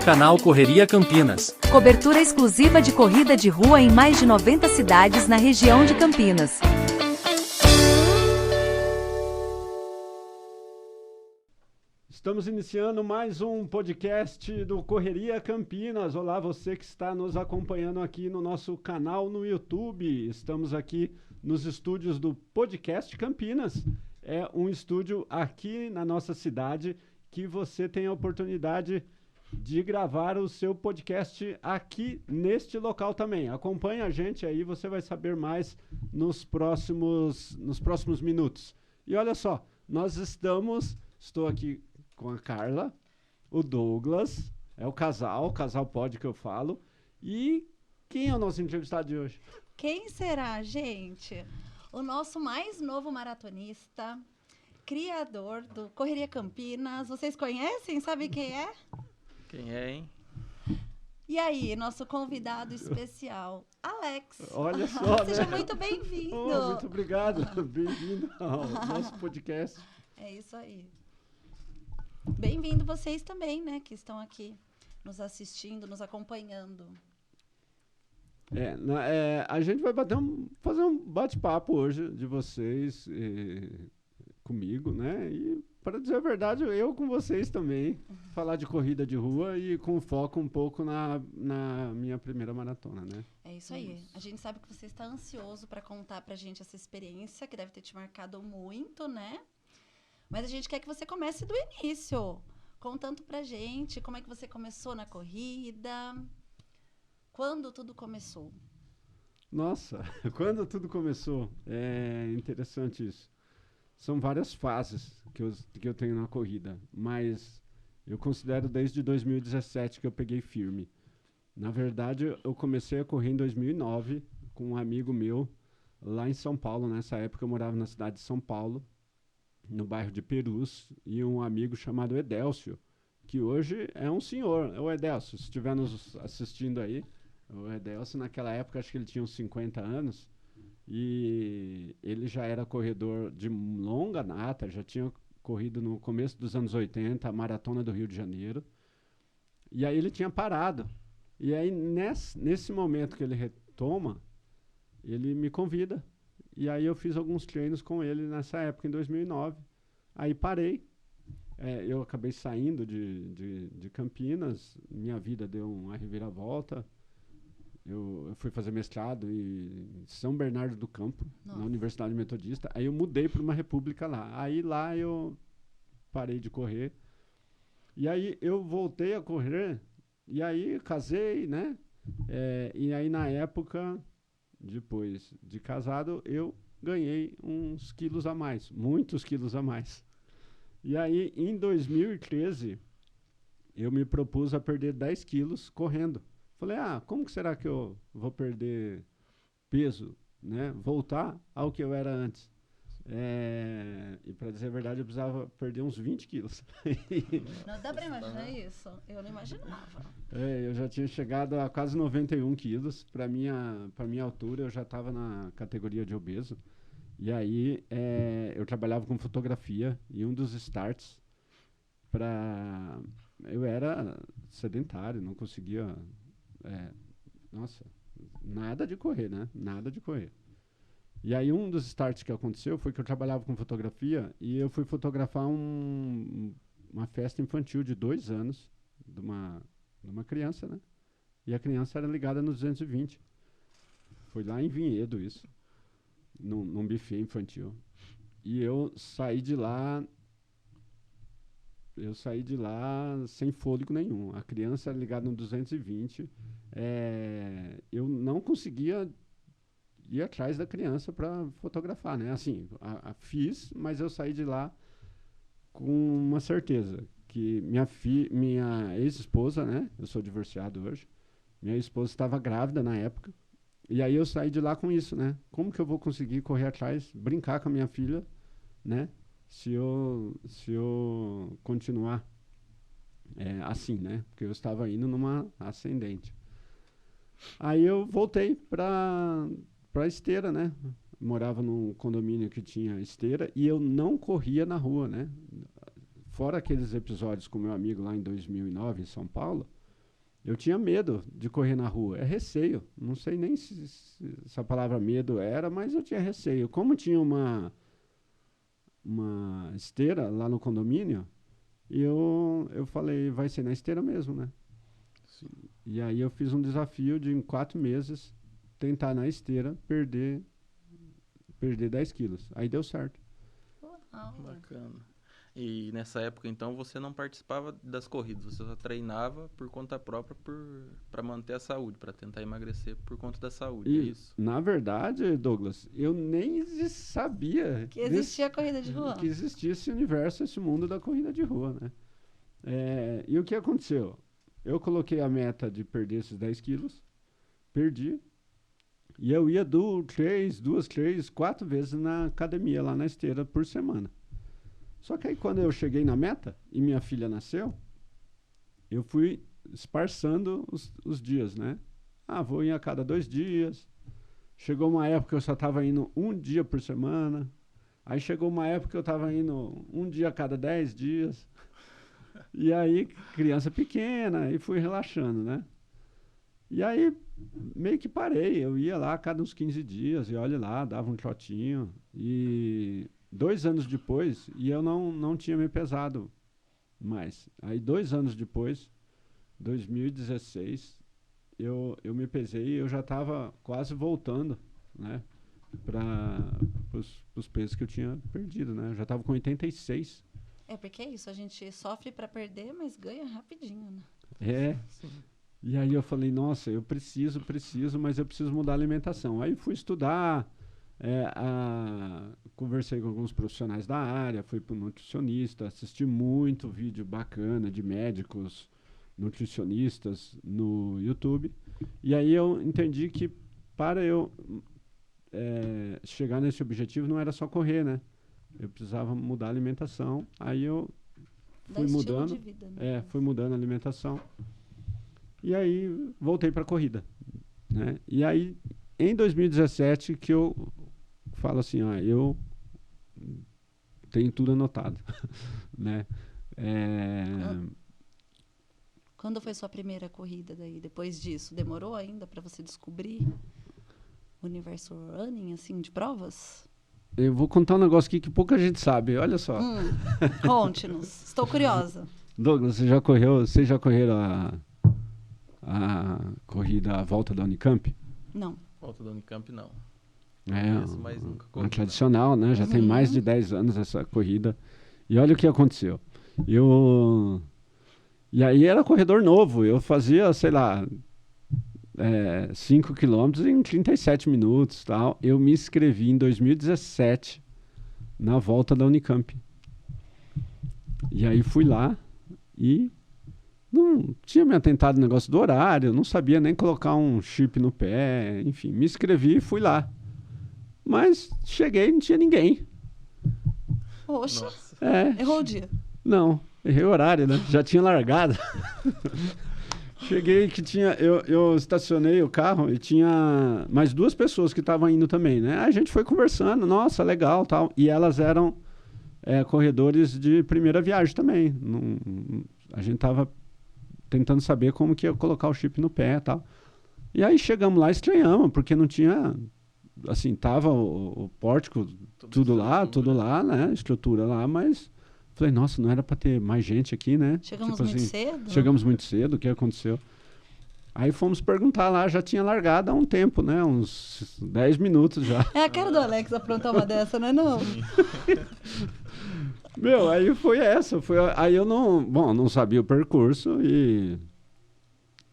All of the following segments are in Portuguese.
Canal Correria Campinas. Cobertura exclusiva de corrida de rua em mais de 90 cidades na região de Campinas. Estamos iniciando mais um podcast do Correria Campinas. Olá, você que está nos acompanhando aqui no nosso canal no YouTube. Estamos aqui nos estúdios do Podcast Campinas. É um estúdio aqui na nossa cidade que você tem a oportunidade de gravar o seu podcast aqui neste local também. Acompanhe a gente aí, você vai saber mais nos próximos minutos. E olha só, estou aqui com a Carla, o Douglas, é o casal pod que eu falo. E quem é o nosso entrevistado de hoje? Quem será, gente? O nosso mais novo maratonista, criador do Correria Campinas. Vocês conhecem? Sabem quem é? Quem é, hein? E aí, nosso convidado especial, Alex. Olha só, Seja muito bem-vindo. Muito obrigado. Bem-vindo ao nosso podcast. É isso aí. Bem-vindo vocês também, né, que estão aqui nos assistindo, nos acompanhando. A gente vai fazer um bate-papo hoje de vocês comigo, né? E, para dizer a verdade, eu com vocês também. Falar de corrida de rua e com foco um pouco na minha primeira maratona, né? É isso aí. A gente sabe que você está ansioso para contar pra gente essa experiência, que deve ter te marcado muito, né? Mas a gente quer que você comece do início, contando pra gente como é que você começou na corrida, quando tudo começou. Nossa, quando tudo começou, é interessante isso. São várias fases que eu tenho na corrida, mas eu considero desde 2017 que eu peguei firme. Na verdade, eu comecei a correr em 2009 com um amigo meu lá em São Paulo. Nessa época eu morava na cidade de São Paulo, no bairro de Perus, e um amigo chamado Edélcio, que hoje é um senhor. O Edélcio, se estiver nos assistindo aí, o Edélcio naquela época acho que ele tinha uns 50 anos, e ele já era corredor de longa data, já tinha corrido no começo dos anos 80, a Maratona do Rio de Janeiro, e aí ele tinha parado. E aí nesse momento que ele retoma, ele me convida. E aí eu fiz alguns treinos com ele nessa época, em 2009. Aí parei. Eu acabei saindo de Campinas. Minha vida deu uma reviravolta. Eu fui fazer mestrado em São Bernardo do Campo, na Universidade Metodista. Aí eu mudei para uma república lá. Aí lá eu parei de correr. E aí eu voltei a correr. E aí casei, né? E aí na época, depois de casado, eu ganhei uns quilos a mais, muitos quilos a mais. E aí, em 2013, eu me propus a perder 10 quilos correndo. Falei, como que será que eu vou perder peso, né? Voltar ao que eu era antes. E para dizer a verdade, eu precisava perder uns 20 quilos. Não dá para imaginar isso? Eu não imaginava. Eu já tinha chegado a quase 91 quilos. Para minha altura, eu já estava na categoria de obeso. E aí, eu trabalhava com fotografia e um dos starts eu era sedentário, não conseguia... nada de correr, né? Nada de correr. E aí, um dos starts que aconteceu foi que eu trabalhava com fotografia e eu fui fotografar uma festa infantil de 2 anos de uma criança, né? E a criança era ligada no 220. Foi lá em Vinhedo isso, num buffet infantil. E eu saí de lá sem fôlego nenhum. A criança era ligada no 220. Eu não conseguia ir atrás da criança para fotografar, né? Assim, fiz, mas eu saí de lá com uma certeza que minha ex-esposa, né? Eu sou divorciado hoje. Minha esposa estava grávida na época. E aí eu saí de lá com isso, né? Como que eu vou conseguir correr atrás, brincar com a minha filha, né? Se eu continuar assim, né? Porque eu estava indo numa ascendente. Aí eu voltei para esteira, né? Morava num condomínio que tinha esteira e eu não corria na rua, né? Fora aqueles episódios com meu amigo lá em 2009, em São Paulo, eu tinha medo de correr na rua. É receio. Não sei nem se essa palavra medo era, mas eu tinha receio. Como tinha uma esteira lá no condomínio, eu falei, vai ser na esteira mesmo, né? Sim. E aí eu fiz um desafio de, em 4 meses, tentar na esteira perder 10 quilos. Aí deu certo. Uau. Bacana. E nessa época, então, você não participava das corridas, você só treinava por conta própria para manter a saúde, para tentar emagrecer por conta da saúde, é E, isso? na verdade, Douglas, eu nem sabia Que existia a corrida de rua. que existia esse universo, esse mundo da corrida de rua, né? E o que aconteceu? Eu coloquei a meta de perder esses 10 quilos, perdi, e eu ia 2, 3, 4 vezes na academia, lá na esteira, por semana. Só que aí quando eu cheguei na meta, e minha filha nasceu, eu fui esparçando os dias, né? Vou ir a cada 2 dias. Chegou uma época que eu só estava indo 1 dia por semana. Aí chegou uma época que eu estava indo 1 dia a cada 10 dias. E aí, criança pequena, e fui relaxando, né? E aí, meio que parei. Eu ia lá a cada uns 15 dias, e olha lá, dava um trotinho. E 2 anos depois, e eu não tinha me pesado mais. Aí, 2 anos depois, 2016, eu me pesei e eu já estava quase voltando, né? Para os pesos que eu tinha perdido, né? Eu já estava com 86. É porque é isso, a gente sofre para perder, mas ganha rapidinho, né? Sim. E aí eu falei, nossa, eu preciso, mas eu preciso mudar a alimentação. Aí fui estudar, conversei com alguns profissionais da área, fui para o nutricionista, assisti muito vídeo bacana de médicos, nutricionistas no YouTube. E aí eu entendi que para eu chegar nesse objetivo não era só correr, né? Eu precisava mudar a alimentação. Aí eu fui mudando, de vida, né? fui mudando a alimentação. E aí voltei para a corrida, né? E aí em 2017 que eu falo assim, eu tenho tudo anotado, né? Quando foi sua primeira corrida daí? Depois disso, demorou ainda para você descobrir o universo running, assim, de provas? Eu vou contar um negócio aqui que pouca gente sabe, olha só. Conte-nos, estou curiosa. Douglas, vocês já correram a corrida, a volta da Unicamp? Não. Volta da Unicamp, não. É Mas nunca uma corri, tradicional, né? Já tem Uhum. mais de 10 anos essa corrida. E olha o que aconteceu. E aí era corredor novo. Eu fazia, sei lá, 5 quilômetros em 37 minutos. Tal. Eu me inscrevi em 2017 na volta da Unicamp. E aí fui lá e não tinha me atentado no negócio do horário, não sabia nem colocar um chip no pé. Enfim, me inscrevi e fui lá. Mas cheguei e não tinha ninguém. Poxa, Nossa. errou o dia. Não, errei o horário, né? Já tinha largado. Cheguei que tinha... Eu estacionei o carro e tinha mais 2 pessoas que estavam indo também, né? A gente foi conversando, nossa, legal, tal. E elas eram corredores de primeira viagem também. A gente tava tentando saber como que ia colocar o chip no pé e tal. E aí chegamos lá e estranhamos, porque não tinha... Assim, tava o pórtico, tudo lá, né? Estrutura lá, mas... Falei, nossa, não era para ter mais gente aqui, né? Chegamos Tipo muito assim, cedo? Chegamos muito cedo, o que aconteceu? Aí fomos perguntar lá, já tinha largado há um tempo, né? Uns 10 minutos já. É a cara do Alex aprontar uma dessa, não é não? Meu, aí foi essa. Aí eu não sabia o percurso e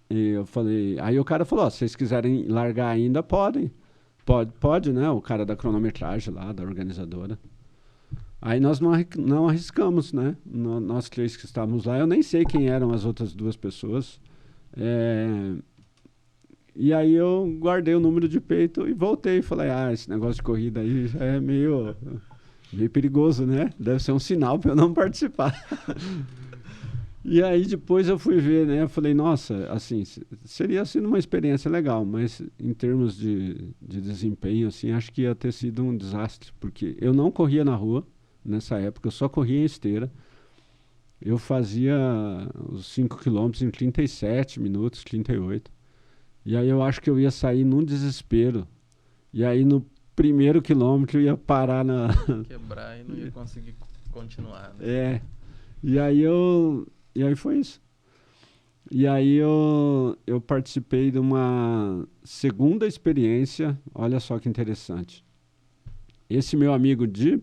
eu falei... Aí o cara falou, se vocês quiserem largar ainda, podem. Pode, né? O cara da cronometragem lá, da organizadora. Aí nós não arriscamos, né? Nós 3 que estávamos lá, eu nem sei quem eram as outras 2 pessoas. E aí eu guardei o número de peito e voltei. Falei, esse negócio de corrida aí já é meio perigoso, né? Deve ser um sinal para eu não participar. E aí depois eu fui ver, né? Eu falei, nossa, assim, seria sido uma experiência legal, mas em termos de desempenho, assim, acho que ia ter sido um desastre, porque eu não corria na rua nessa época, eu só corria em esteira. eu fazia os 5 quilômetros em 37 minutos, 38. E aí eu acho que eu ia sair num desespero. E aí no primeiro quilômetro eu ia parar na... Quebrar e não ia conseguir continuar, né? É. E aí foi isso. E aí eu participei de uma segunda experiência, olha só que interessante. Esse meu amigo de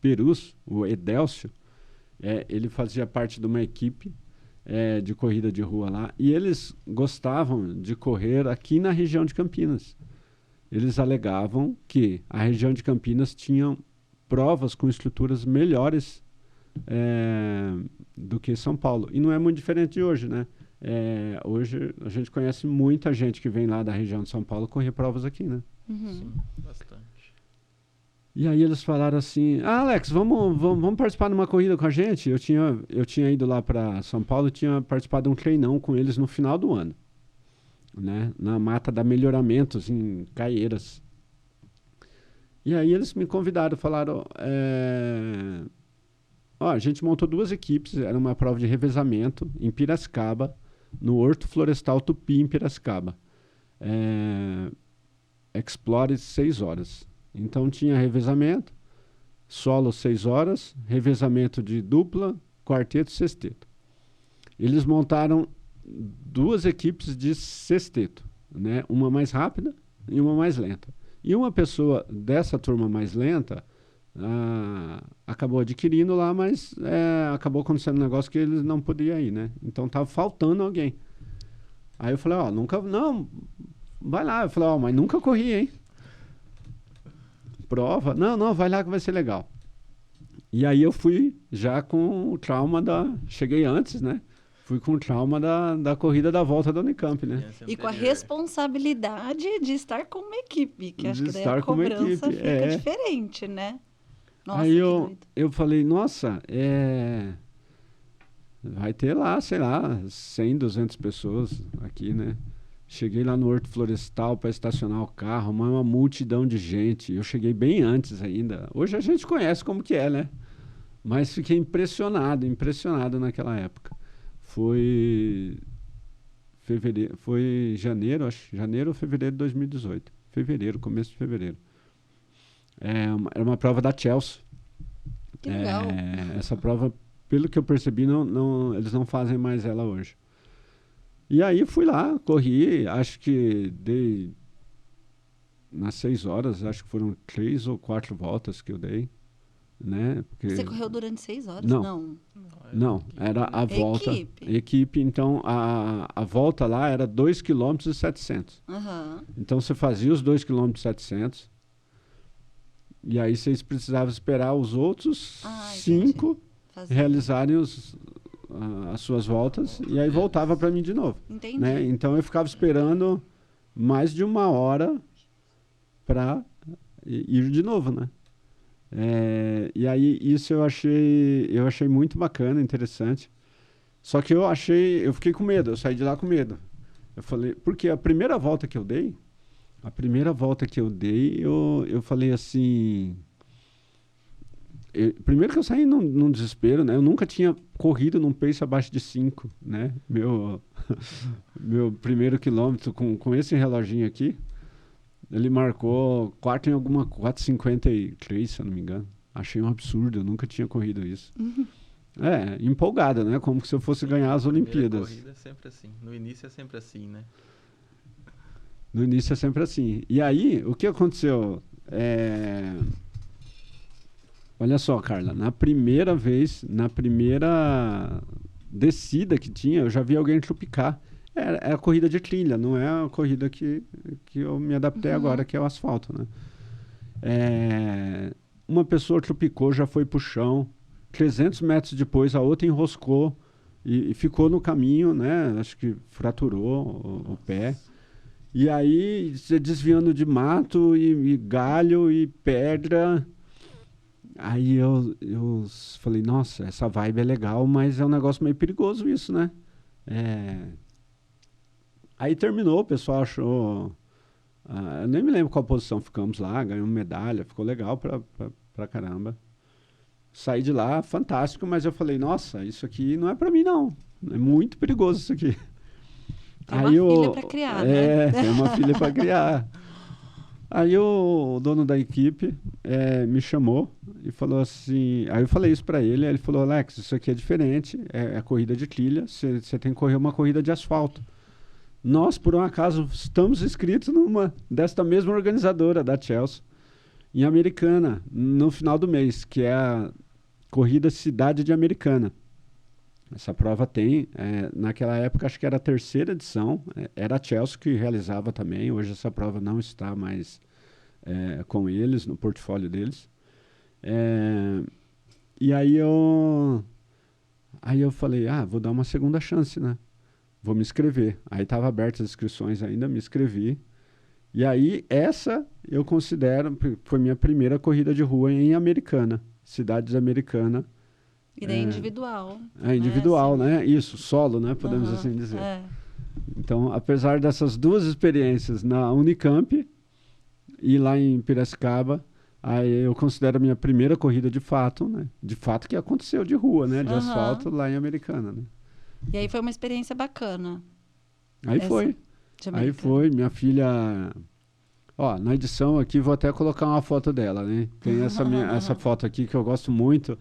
Perus, o Edélcio, ele fazia parte de uma equipe de corrida de rua lá, e eles gostavam de correr aqui na região de Campinas. Eles alegavam que a região de Campinas tinha provas com estruturas melhores do que São Paulo. E não é muito diferente de hoje, né? Hoje a gente conhece muita gente que vem lá da região de São Paulo correr provas aqui, né? Sim, bastante. E aí eles falaram assim, Alex, vamos participar de uma corrida com a gente? Eu tinha ido lá para São Paulo e tinha participado de um treinão com eles no final do ano, né? Na Mata da Melhoramentos, em Caieiras. E aí eles me convidaram, falaram, a gente montou 2 equipes, era uma prova de revezamento em Piracicaba, no Horto Florestal Tupi, em Piracicaba. Explore 6 horas. Então tinha revezamento, solo 6 horas, revezamento de dupla, quarteto e sexteto. Eles montaram 2 equipes de sexteto, né? Uma mais rápida e uma mais lenta. E uma pessoa dessa turma mais lenta acabou adquirindo lá, mas acabou acontecendo um negócio que eles não podiam ir, né? Então estava faltando alguém. Aí eu falei, não, vai lá. Eu falei, mas nunca corri, hein? Prova? Não, vai lá que vai ser legal. E aí eu fui já com o trauma cheguei antes, né? Fui com o trauma da corrida da volta da Unicamp, né? E com a responsabilidade de estar com uma equipe, que acho que daí a estar com uma cobrança equipe, fica diferente, né? Nossa, aí que doido. eu falei, nossa, vai ter lá, sei lá, 100, 200 pessoas aqui, né? Cheguei lá no Horto Florestal para estacionar o carro, uma multidão de gente. Eu cheguei bem antes ainda. Hoje a gente conhece como que é, né? Mas fiquei impressionado naquela época. Foi janeiro, janeiro ou fevereiro de 2018. Começo de fevereiro. Era uma prova da Chelsea. Que legal. Essa prova, pelo que eu percebi, eles não fazem mais ela hoje. E aí fui lá, corri, acho que dei nas 6 horas, acho que foram 3 ou 4 voltas que eu dei, né? Porque Você correu durante 6 horas? Não, era a volta. Equipe, então a volta lá era 2,7 km. Então você fazia os 2,7 km e aí vocês precisavam esperar os outros 5 realizarem as suas voltas e aí voltava para mim de novo. Entendi. Né? Então eu ficava esperando mais de 1 hora para ir de novo, né? E aí isso eu achei muito bacana, interessante. Só que eu fiquei com medo, eu saí de lá com medo. Eu falei, porque a primeira volta que eu dei, eu falei assim... primeiro que eu saí num desespero, né? Eu nunca tinha corrido num pace abaixo de 5, né? Meu primeiro quilômetro com esse reloginho aqui, ele marcou 4,53, se eu não me engano. Achei um absurdo, eu nunca tinha corrido isso. Empolgado, né? Como se eu fosse ganhar as Olimpíadas. Corrida é sempre assim. No início é sempre assim, né? No início é sempre assim. E aí, o que aconteceu? Olha só, Carla, na primeira descida que tinha, eu já vi alguém tropicar. É a corrida de trilha, não é a corrida que eu me adaptei agora, que é o asfalto, né? Uma pessoa tropicou, já foi pro chão. 300 metros depois, a outra enroscou e ficou no caminho, né? Acho que fraturou o pé. E aí, você desviando de mato e galho e pedra... Aí eu falei, nossa, essa vibe é legal, mas é um negócio meio perigoso isso, né? Aí terminou, o pessoal achou... eu nem me lembro qual posição ficamos lá, ganhamos medalha, ficou legal pra caramba. Saí de lá, fantástico, mas eu falei, nossa, isso aqui não é para mim, não. É muito perigoso isso aqui. Tem uma filha para criar, né? Tem uma filha para criar. Aí o dono da equipe me chamou e falou assim... Aí eu falei isso para ele, aí ele falou, Alex, isso aqui é diferente, é corrida de trilha, você tem que correr uma corrida de asfalto. Nós, por um acaso, estamos inscritos desta mesma organizadora, da Chelsea, em Americana, no final do mês, que é a Corrida Cidade de Americana. Essa prova tem, naquela época, acho que era a 3ª edição, era a Chelsea que realizava também, hoje essa prova não está mais com eles, no portfólio deles. E aí eu falei, vou dar uma segunda chance, né? Vou me inscrever. Aí estava abertas as inscrições ainda, me inscrevi. E aí essa eu considero, foi minha primeira corrida de rua em Americana, cidade Americana. E daí individual. Individual, né? Né? Isso, solo, né? Podemos assim dizer. Então, apesar dessas duas experiências na Unicamp e lá em Piracicaba, aí eu considero a minha primeira corrida de fato, né? De fato que aconteceu de rua, né? De asfalto lá em Americana, né? E aí foi uma experiência bacana. Aí foi, minha filha... Ó, na edição aqui vou até colocar uma foto dela, né? Tem essa foto aqui que eu gosto muito,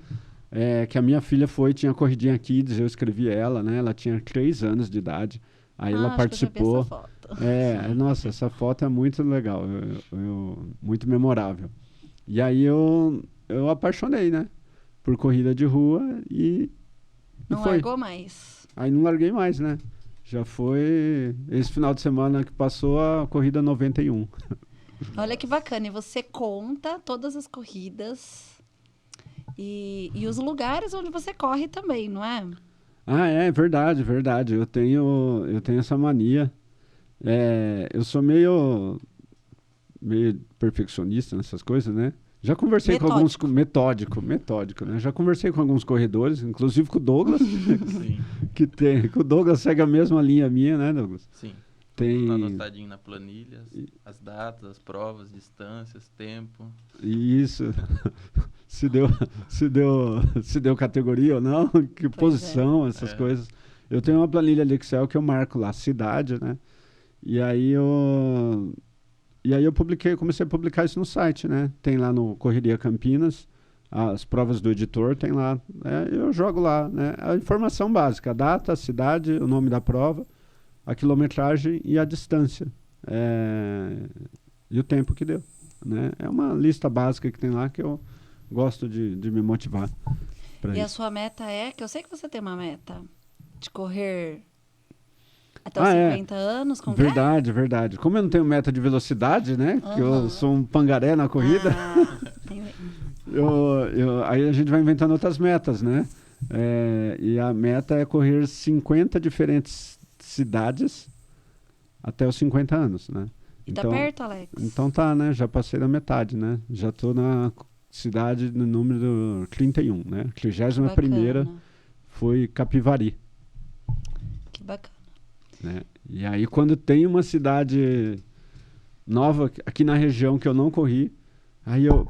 que a minha filha tinha corridinha Kids, eu escrevi ela, né? Ela tinha 3 anos de idade, aí ela participou. Acho que eu já vi essa foto. Nossa, essa foto é muito legal, muito memorável. E aí eu apaixonei, né? Por corrida de rua e Não foi. largou mais. Aí não larguei mais, né? Já foi esse final de semana que passou a corrida 91. Olha que bacana. E você conta todas as corridas e os lugares onde você corre também, não é? Verdade. Eu tenho essa mania. Eu sou meio perfeccionista nessas coisas, né? Já conversei com alguns... Metódico, né? Já conversei com alguns corredores, inclusive com o Douglas. Sim. Que o Douglas segue a mesma linha minha, né, Douglas? Sim. Tem... Tudo anotadinho na planilha, as datas, as provas, distâncias, tempo. Isso. se deu categoria ou não, que posição, essas coisas. Eu tenho uma planilha de Excel que eu marco lá, cidade, né? E aí eu comecei a publicar isso no site, né? Tem lá no Correria Campinas, as provas do editor, tem lá. Eu jogo lá, né? A informação básica, a data, a cidade, o nome da prova, a quilometragem e a distância. E o tempo que deu, né? É uma lista básica que tem lá que eu gosto de me motivar. E a sua meta que eu sei que você tem uma meta de correr... Até os 50 anos, como Verdade. Como eu não tenho meta de velocidade, né? Que eu sou um pangaré na corrida. Aí a gente vai inventando outras metas, né? E a meta é correr 50 diferentes cidades até os 50 anos, né? Tá perto, Alex? Então tá, né? Já passei da metade, né? Já tô na cidade no número 31, né? 31ª foi Capivari. Que bacana. Né? E aí quando tem uma cidade nova aqui na região que eu não corri, aí eu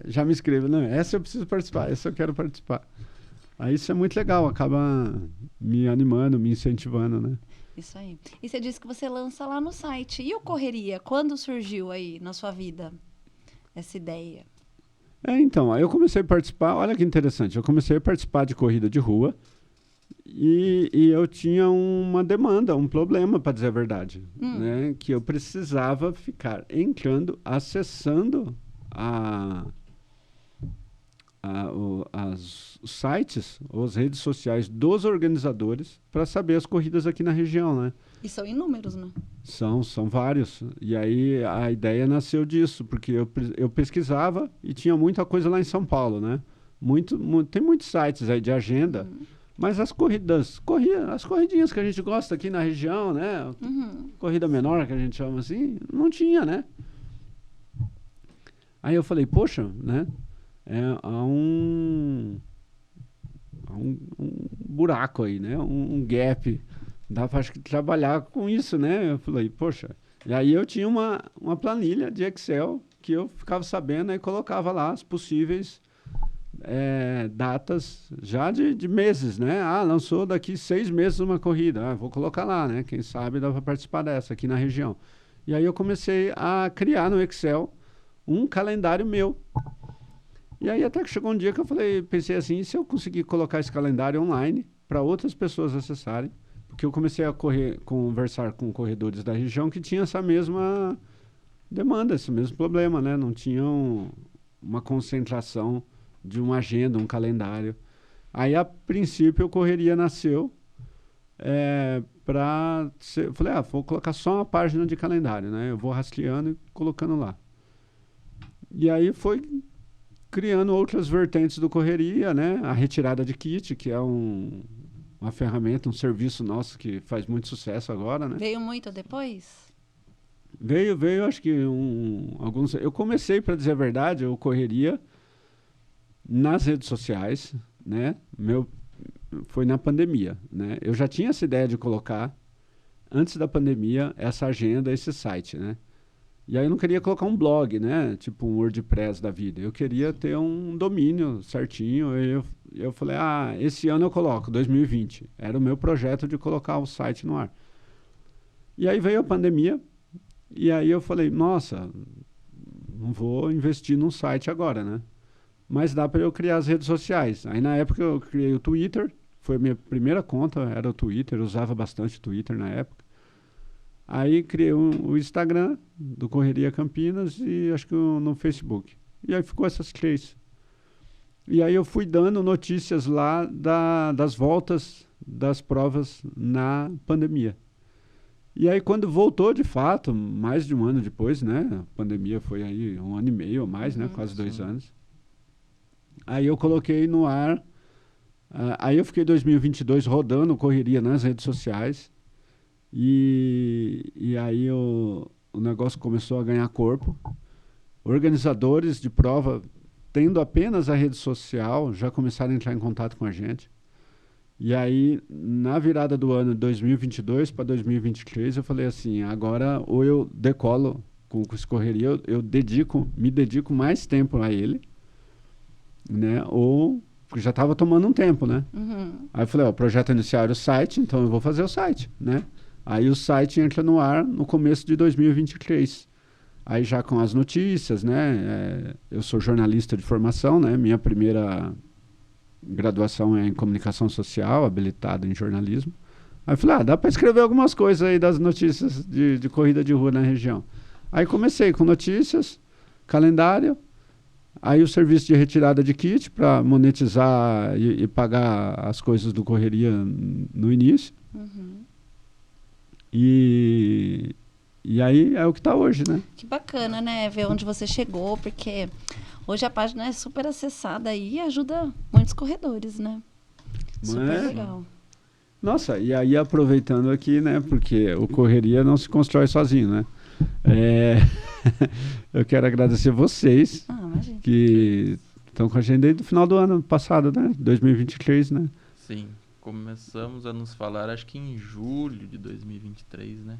já me inscrevo. Não, essa eu preciso participar, essa eu quero participar. Aí isso é muito legal, acaba me animando, me incentivando, né? Isso aí. E você disse que você lança lá no site. E o Correria, quando surgiu aí na sua vida essa ideia? Então, aí eu comecei a participar, olha que interessante, eu comecei a participar de corrida de rua. E eu tinha uma demanda, um problema, para dizer a verdade, né? Que eu precisava ficar entrando, acessando os sites, ou as redes sociais dos organizadores para saber as corridas aqui na região, né? E são inúmeros, né? São vários. E aí a ideia nasceu disso, porque eu pesquisava e tinha muita coisa lá em São Paulo, né? Tem muitos sites aí de agenda. Mas as corridinhas que a gente gosta aqui na região, né? Corrida menor, que a gente chama assim, não tinha, né? Aí eu falei, poxa, né? Há um buraco aí, né? Um gap. Dá para trabalhar com isso, né? Eu falei, poxa. E aí eu tinha uma planilha de Excel que eu ficava sabendo e colocava lá as possíveis datas já de meses, né? Ah, lançou daqui 6 meses uma corrida. Ah, vou colocar lá, né? Quem sabe dá para participar dessa aqui na região. E aí eu comecei a criar no Excel um calendário meu. E aí até que chegou um dia que eu pensei assim, e se eu conseguir colocar esse calendário online para outras pessoas acessarem? Porque eu comecei a conversar com corredores da região que tinham essa mesma demanda, esse mesmo problema, né? Não tinham uma concentração de uma agenda, um calendário. Aí, a princípio, o Correria nasceu eu falei, vou colocar só uma página de calendário, né? Eu vou rastreando e colocando lá. E aí foi criando outras vertentes do Correria, né? A retirada de kit, que é uma ferramenta, um serviço nosso que faz muito sucesso agora, né? Veio muito depois? Veio, acho que alguns... Eu comecei, para dizer a verdade, o Correria nas redes sociais, né? Foi na pandemia, né? Eu já tinha essa ideia de colocar, antes da pandemia, essa agenda, esse site, né? E aí eu não queria colocar um blog, né? Tipo um WordPress da vida. Eu queria ter um domínio certinho. Eu falei, esse ano eu coloco, 2020. Era o meu projeto de colocar o site no ar. E aí veio a pandemia, e aí eu falei, nossa, não vou investir num site agora, né? Mas dá para eu criar as redes sociais. Aí na época eu criei o Twitter, foi a minha primeira conta, era o Twitter, eu usava bastante Twitter na época. Aí criei o Instagram do Correria Campinas e acho que no Facebook. E aí ficou essas 3. E aí eu fui dando notícias lá das voltas das provas na pandemia. E aí quando voltou de fato, mais de um ano depois, né? A pandemia foi aí 1 ano e meio ou mais, né? Quase 2 anos. Aí eu coloquei no ar, aí eu fiquei 2022 rodando Correria nas redes sociais e aí o negócio começou a ganhar corpo. Organizadores de prova, tendo apenas a rede social, já começaram a entrar em contato com a gente. E aí, na virada do ano de 2022 para 2023, eu falei assim, agora ou eu decolo com esse Correria, eu me dedico mais tempo a ele, né? Ou porque já estava tomando um tempo, né? Aí eu falei, o projeto inicial era o site, então eu vou fazer o site, né? Aí o site entra no ar no começo de 2023. Aí já com as notícias, né? Eu sou jornalista de formação, né? Minha primeira graduação é em comunicação social, habilitado em jornalismo. Aí eu falei, dá para escrever algumas coisas aí das notícias de corrida de rua na região. Aí comecei com notícias, calendário, aí o serviço de retirada de kit para monetizar e pagar as coisas do Correria no início. E aí é o que está hoje, né? Que bacana, né? Ver onde você chegou, porque hoje a página é super acessada e ajuda muitos corredores, né? Super legal. Nossa, e aí aproveitando aqui, né? Porque o Correria não se constrói sozinho, né? Eu quero agradecer vocês que estão com a gente desde o final do ano passado, né? 2023, né? Sim, começamos a nos falar acho que em julho de 2023, né?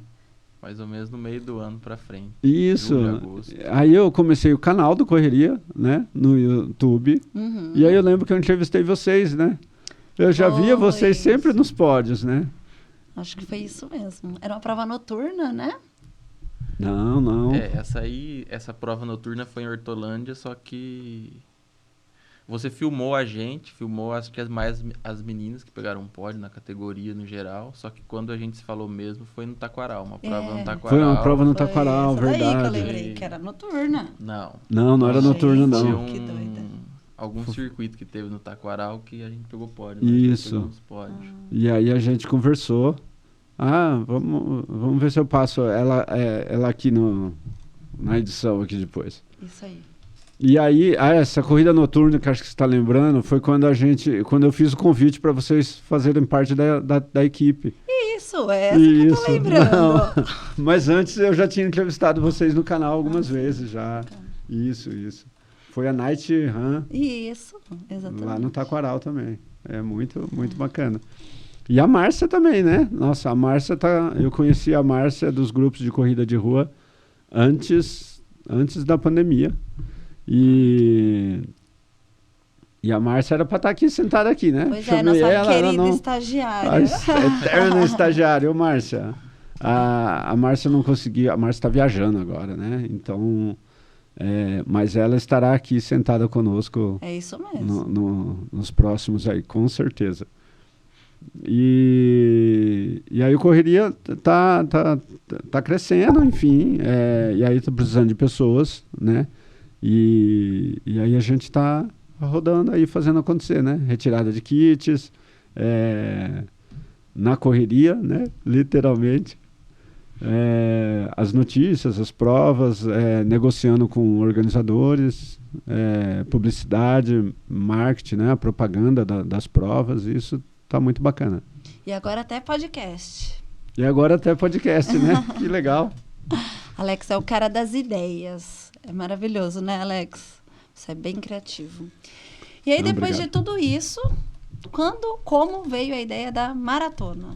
Mais ou menos no meio do ano pra frente. Isso. Julho, agosto. Aí eu comecei o canal do Correria, né? No YouTube. E aí eu lembro que eu entrevistei vocês, né? Eu já via vocês sempre nos pódios, né? Acho que foi isso mesmo. Era uma prova noturna, né? Não. Essa prova noturna foi em Hortolândia, só que você filmou a gente, acho que as meninas que pegaram um pódio na categoria no geral, só que quando a gente se falou mesmo foi no Taquaral, uma prova no Taquaral. Foi uma prova no Taquaral, verdade. Aí que eu lembrei que era noturna. Não era noturna, não. Tinha Que doida. algum circuito que teve no Taquaral que a gente pegou pódio. Isso. E aí a gente conversou. Vamos ver se eu passo ela aqui na edição aqui depois. Isso aí. E aí, essa corrida noturna que acho que você está lembrando, foi quando eu fiz o convite para vocês fazerem parte da equipe. Isso, essa que eu tô lembrando. Não. Mas antes eu já tinha entrevistado vocês no canal algumas vezes já. Isso. Foi a Night Run. Isso, exatamente. Lá no Taquaral também. É muito, muito bacana. E a Márcia também, né? Nossa, a Márcia eu conheci a Márcia dos grupos de corrida de rua antes da pandemia. E E a Márcia era para estar aqui, sentada aqui, né? Pois é, nossa querida estagiária. A eterna estagiária, ô Márcia. A Márcia não conseguia, a Márcia está viajando agora, né? Então, mas ela estará aqui sentada conosco. É isso mesmo. Nos próximos aí, com certeza. E aí o Correria tá crescendo, enfim, e aí tá precisando de pessoas, né? E aí a gente tá rodando aí, fazendo acontecer, né? Retirada de kits, na correria, né? Literalmente. As notícias, as provas, negociando com organizadores, publicidade, marketing, né? A propaganda das provas, isso tá muito bacana. E agora até podcast. Né? Que legal. Alex é o cara das ideias. É maravilhoso, né, Alex? Você é bem criativo. E aí, depois de tudo isso, como veio a ideia da maratona?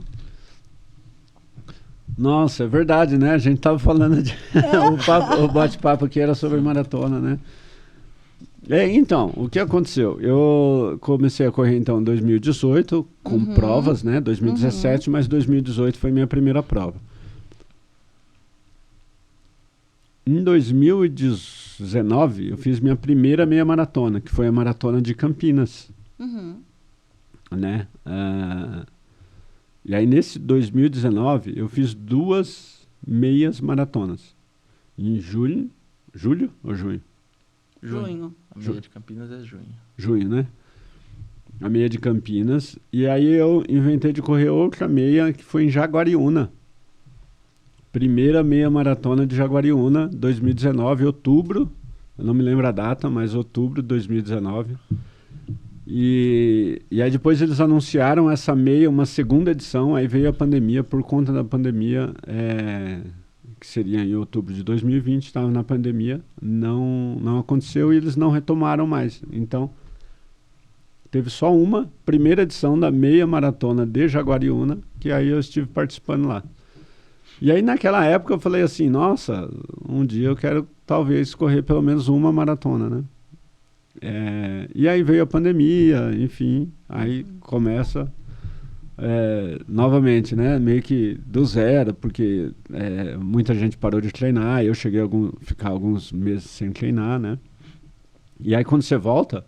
Nossa, é verdade, né? A gente tava falando o bate-papo aqui era sobre maratona, né? Então, o que aconteceu? Eu comecei a correr, então, em 2018, com provas, né? 2017, mas 2018 foi minha primeira prova. Em 2019, eu fiz minha primeira meia maratona, que foi a maratona de Campinas, né? E aí, nesse 2019, eu fiz 2 meias maratonas. Em julho ou junho? Junho. A meia de Campinas é junho. Junho, né? A meia de Campinas. E aí eu inventei de correr outra meia que foi em Jaguariúna. Primeira meia maratona de Jaguariúna, 2019, outubro. Eu não me lembro a data, mas outubro de 2019. E aí depois eles anunciaram essa meia, uma segunda edição. Aí veio a pandemia, por conta da pandemia, que seria em outubro de 2020, estava na pandemia, não aconteceu e eles não retomaram mais. Então, teve só uma primeira edição da meia maratona de Jaguariúna, que aí eu estive participando lá. E aí, naquela época, eu falei assim, nossa, um dia eu quero talvez correr pelo menos uma maratona, né? E aí veio a pandemia, enfim, aí começa... novamente, né, meio que do zero, porque muita gente parou de treinar, eu cheguei a ficar alguns meses sem treinar, né, e aí quando você volta,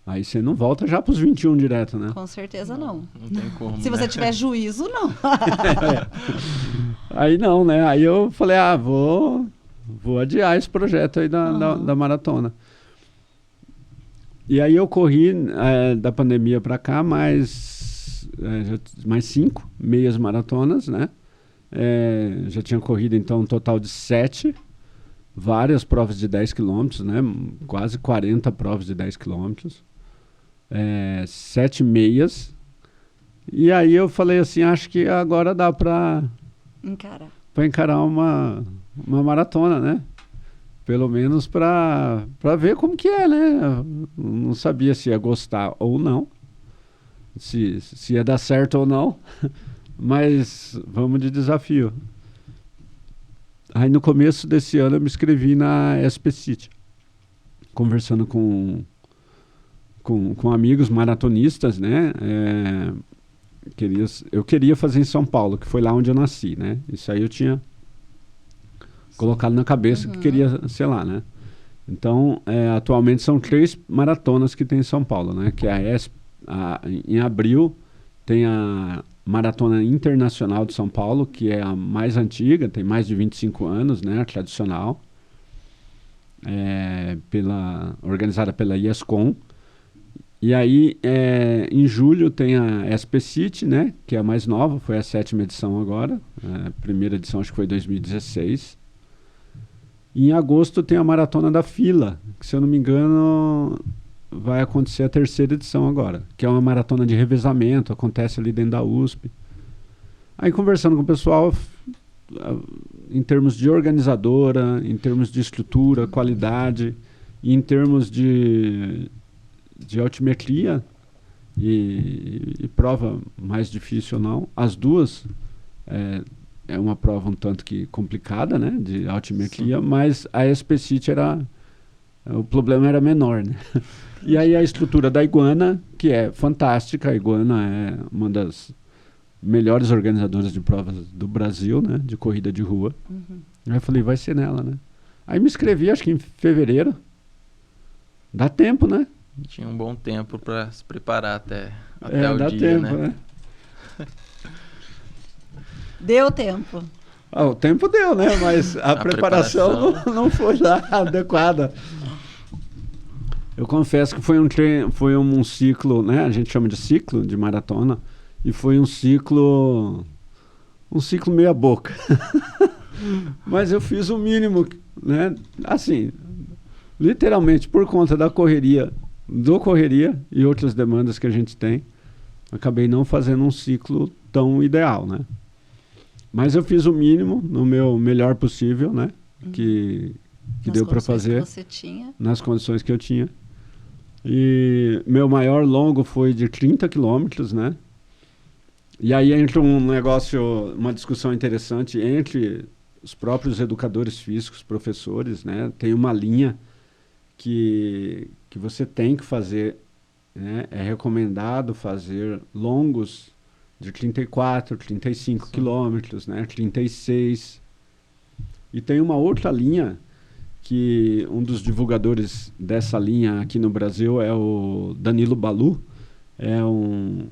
aí você não volta já para os 21 direto, né. Com certeza não. Não tem como, Se você tiver juízo, não. Aí não, né, aí eu falei, vou adiar esse projeto aí da maratona. E aí eu corri da pandemia para cá, mais 5 meias maratonas, né? Já tinha corrido, então, um total de 7, várias provas de 10 quilômetros, né? Quase 40 provas de 10 quilômetros, 7 meias. E aí eu falei assim, acho que agora dá para encarar uma maratona, né? Pelo menos para ver como que é, né? Eu não sabia se ia gostar ou não. Se ia dar certo ou não, mas vamos de desafio. Aí no começo desse ano eu me inscrevi na SP City, conversando com amigos maratonistas, né? Eu queria fazer em São Paulo, que foi lá onde eu nasci, né? Isso aí eu tinha colocado na cabeça que queria ser lá, né? Então, atualmente são 3 maratonas que tem em São Paulo, né? Que é a SP. Em abril tem a Maratona Internacional de São Paulo, que é a mais antiga, tem mais de 25 anos, né, a tradicional, organizada pela IESCOM. E aí, em julho tem a SP City, né, que é a mais nova, foi a 7ª edição agora, a primeira edição acho que foi 2016. E em agosto tem a Maratona da Fila, que se eu não me engano... vai acontecer a 3ª edição agora, que é uma maratona de revezamento, acontece ali dentro da USP. Aí conversando com o pessoal, em termos de organizadora, em termos de estrutura, qualidade, e em termos de altimetria e prova mais difícil ou não, as duas é uma prova um tanto que complicada, né, de altimetria, mas a SP City era O problema era menor, né? E aí a estrutura da Iguana, que é fantástica. A Iguana é uma das melhores organizadoras de provas do Brasil, né? De corrida de rua. Aí eu falei, vai ser nela, né? Aí me inscrevi, acho que em fevereiro. Dá tempo, né? Tinha um bom tempo para se preparar até o dá dia, tempo, né? Deu tempo. O tempo deu, né? Mas a preparação não foi lá adequada. Eu confesso que foi um ciclo, né? A gente chama de ciclo de maratona. E foi um ciclo meia boca. Mas eu fiz o mínimo, né? Assim, literalmente por conta da correria e outras demandas que a gente tem, acabei não fazendo um ciclo tão ideal, né? Mas eu fiz o mínimo no meu melhor possível, né? Que deu para fazer que você tinha. Nas condições que eu tinha. E meu maior longo foi de 30 quilômetros, né? E aí entra uma discussão interessante entre os próprios educadores físicos, professores, né? Tem uma linha que você tem que fazer, né? É recomendado fazer longos de 34, 35 quilômetros, né? 36. E tem uma outra linha que um dos divulgadores dessa linha aqui no Brasil é o Danilo Balu, é um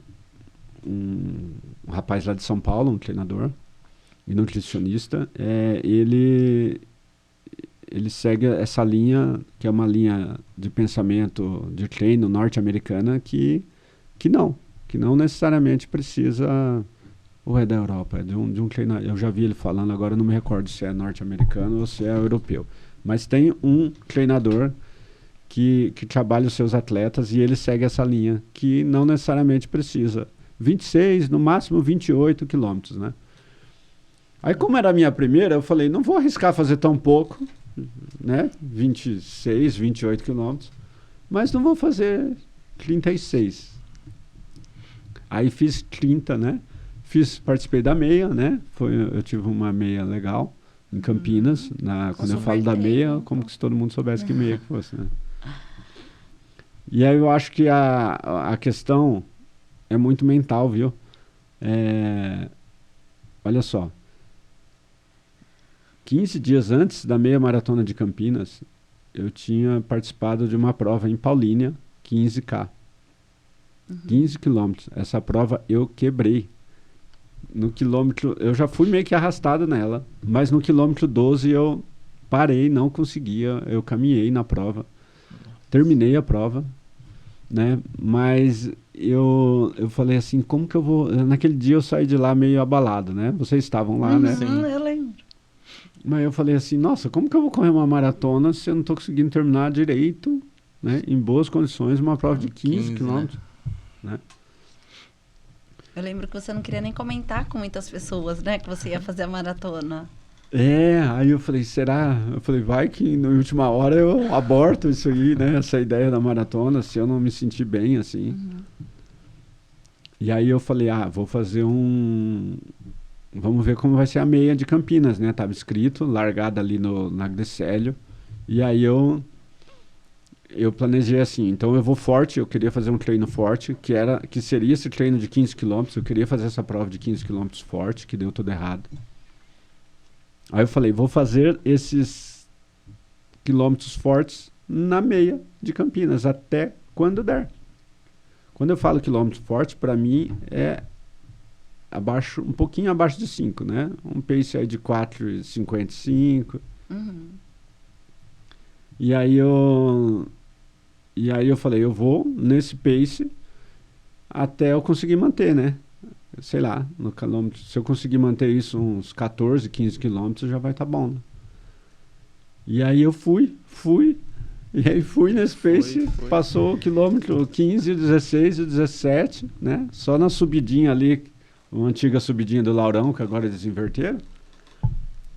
rapaz lá de São Paulo, um treinador e nutricionista. Ele segue essa linha, que é uma linha de pensamento de treino norte-americana que não necessariamente precisa ou é da Europa, é de um treinador. Eu já vi ele falando, agora eu não me recordo se é norte-americano ou se é europeu. Mas tem um treinador que trabalha os seus atletas e ele segue essa linha, que não necessariamente precisa. 26, no máximo 28 quilômetros, né? Aí, como era a minha primeira, eu falei, não vou arriscar fazer tão pouco, né? 26, 28 quilômetros, mas não vou fazer 36. Aí fiz 30, né? Participei da meia, né? Eu tive uma meia legal em Campinas. Quando eu falo da meia, como que se todo mundo soubesse que meia que fosse, né? E aí eu acho que a questão é muito mental, viu? Olha só. 15 dias antes da meia maratona de Campinas, eu tinha participado de uma prova em Paulínia, 15K. 15 quilômetros. Essa prova eu quebrei. No quilômetro, eu já fui meio que arrastado nela, mas no quilômetro 12 eu parei, não conseguia, eu caminhei na prova, terminei a prova, né? Mas eu falei assim, como que eu vou... Naquele dia eu saí de lá meio abalado, né? Vocês estavam lá, né? Sim, eu lembro. Mas eu falei assim, nossa, como que eu vou correr uma maratona se eu não estou conseguindo terminar direito, né? Em boas condições, uma prova de 15 quilômetros, né? Eu lembro que você não queria nem comentar com muitas pessoas, né? Que você ia fazer a maratona. Aí eu falei, será? Eu falei, vai que na última hora eu aborto isso aí, né? Essa ideia da maratona, se eu não me sentir bem, assim. E aí eu falei, vou fazer vamos ver como vai ser a meia de Campinas, né? Tava escrito, largada ali no Lago de Célio. E aí eu planejei assim, então eu vou forte, eu queria fazer um treino forte, que seria esse treino de 15 quilômetros, eu queria fazer essa prova de 15 quilômetros forte, que deu tudo errado. Aí eu falei, vou fazer esses quilômetros fortes na meia de Campinas, até quando der. Quando eu falo quilômetro forte, para mim é um pouquinho abaixo de 5, né? Um pace aí de 4,55. E aí eu falei, eu vou nesse pace até eu conseguir manter, né? Sei lá, no quilômetro, se eu conseguir manter isso uns 14, 15 quilômetros, já vai estar bom, né? E aí eu fui nesse pace, passou o quilômetro 15, 16 e 17, né? Só na subidinha ali, uma antiga subidinha do Laurão, que agora eles inverteram,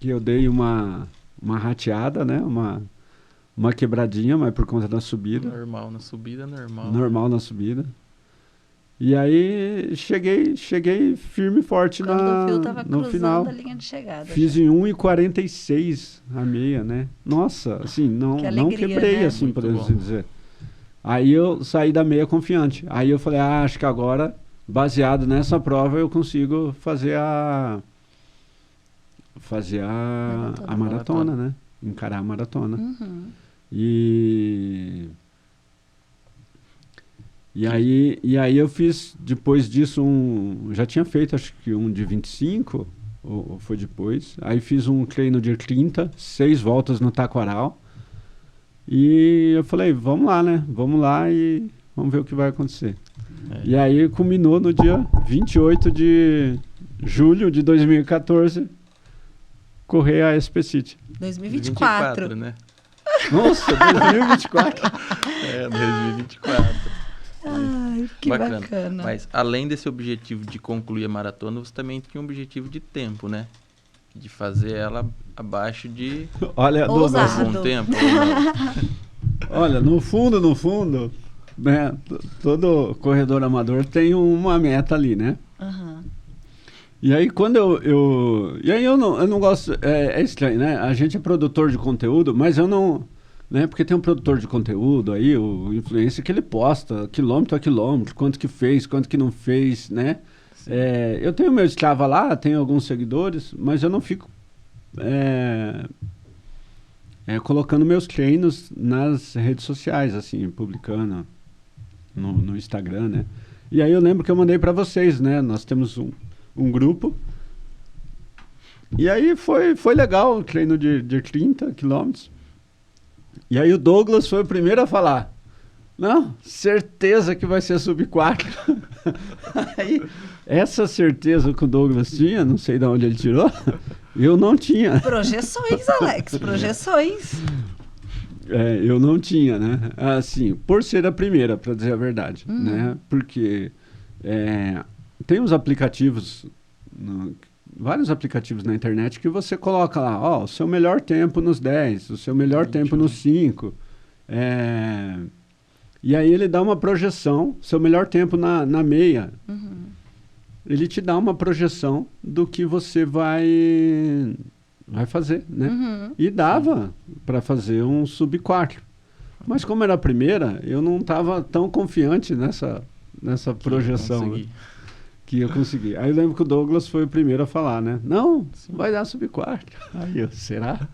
que eu dei uma rateada, né? Uma quebradinha, mas por conta da subida. Normal na subida, normal. Normal na subida. E aí cheguei firme e forte Quando o Fio tava no cruzando final. a linha de chegada. Fiz já. em 1,46 a meia, né? Nossa, assim, não Que alegria, quebrei, né? assim, Muito podemos bom. dizer. Aí eu saí da meia confiante. Aí eu falei, acho que agora, baseado nessa prova, eu consigo fazer a maratona, né? Encarar a maratona. Uhum. E aí eu fiz, depois disso, já tinha feito, acho que um de 25, ou foi depois. Aí fiz um treino de 30, 6 voltas no taquaral. E eu falei, vamos lá, né? Vamos lá e vamos ver o que vai acontecer. E aí culminou no dia 28 de julho de 2014, correr a SP City. 2024. né? Nossa, 2024. 2024. Ai, que bacana. Mas além desse objetivo de concluir a maratona, você também tinha um objetivo de tempo, né? De fazer ela abaixo de Olha, Douglas, Ousado. algum tempo. ou não. olha, no fundo, né, todo corredor amador tem uma meta ali, né? Aham. E aí quando eu não gosto, é estranho, né? A gente é produtor de conteúdo, mas eu não, né? Porque tem um produtor de conteúdo aí, o influencer, que ele posta quilômetro a quilômetro, quanto que fez, quanto que não fez, né? Eu tenho meu Strava lá, tenho alguns seguidores, mas eu não fico colocando meus treinos nas redes sociais, assim, publicando no Instagram, né? E aí eu lembro que eu mandei para vocês, né? Nós temos um grupo. E aí foi legal o treino de 30 quilômetros. E aí o Douglas foi o primeiro a falar. Não, certeza que vai ser sub 4. Aí, essa certeza que o Douglas tinha, não sei de onde ele tirou, eu não tinha. Projeções, Alex, projeções. Eu não tinha, né? Assim, por ser a primeira, para dizer a verdade, né? Porque tem uns aplicativos, vários aplicativos na internet que você coloca lá, o seu melhor tempo nos 10, o seu melhor tempo nos 5. E aí ele dá uma projeção, seu melhor tempo na meia. Uhum. Ele te dá uma projeção do que você vai fazer, né? Uhum. E dava para fazer um sub 4. Mas como era a primeira, eu não estava tão confiante nessa projeção, né? Que eu consegui. Aí eu lembro que o Douglas foi o primeiro a falar, né? Não, vai dar sub 4. Aí eu, será?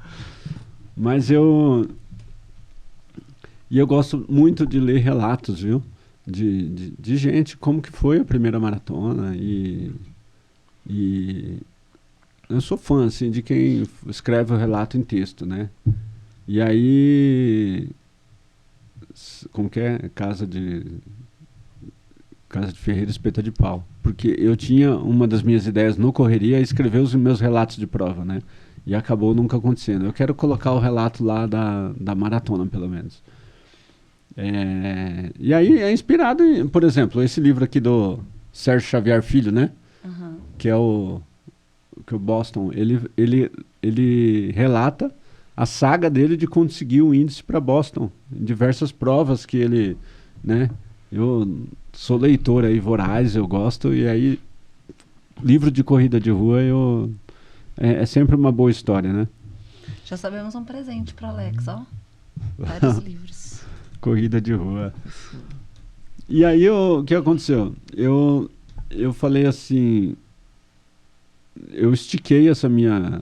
Mas eu gosto muito de ler relatos, viu? De gente, como que foi a primeira maratona. E eu sou fã, assim, de quem escreve o relato em texto, né? E aí, como que é? Casa de ferreiro, espeta de pau. Porque eu tinha uma das minhas ideias no Correria, escrever os meus relatos de prova, né? E acabou nunca acontecendo. Eu quero colocar o relato lá da maratona, pelo menos. E aí é inspirado em, por exemplo, esse livro aqui do Sérgio Xavier Filho, né? Uhum. Que é o Boston. Ele relata a saga dele de conseguir o índice para Boston. Em diversas provas que ele, né? Eu sou leitor aí, voraz, eu gosto. E aí, livro de corrida de rua, é sempre uma boa história, né? Já sabemos um presente para Alex, ó. Vários livros. Corrida de rua. E aí, o que aconteceu? Eu falei assim, eu estiquei essa minha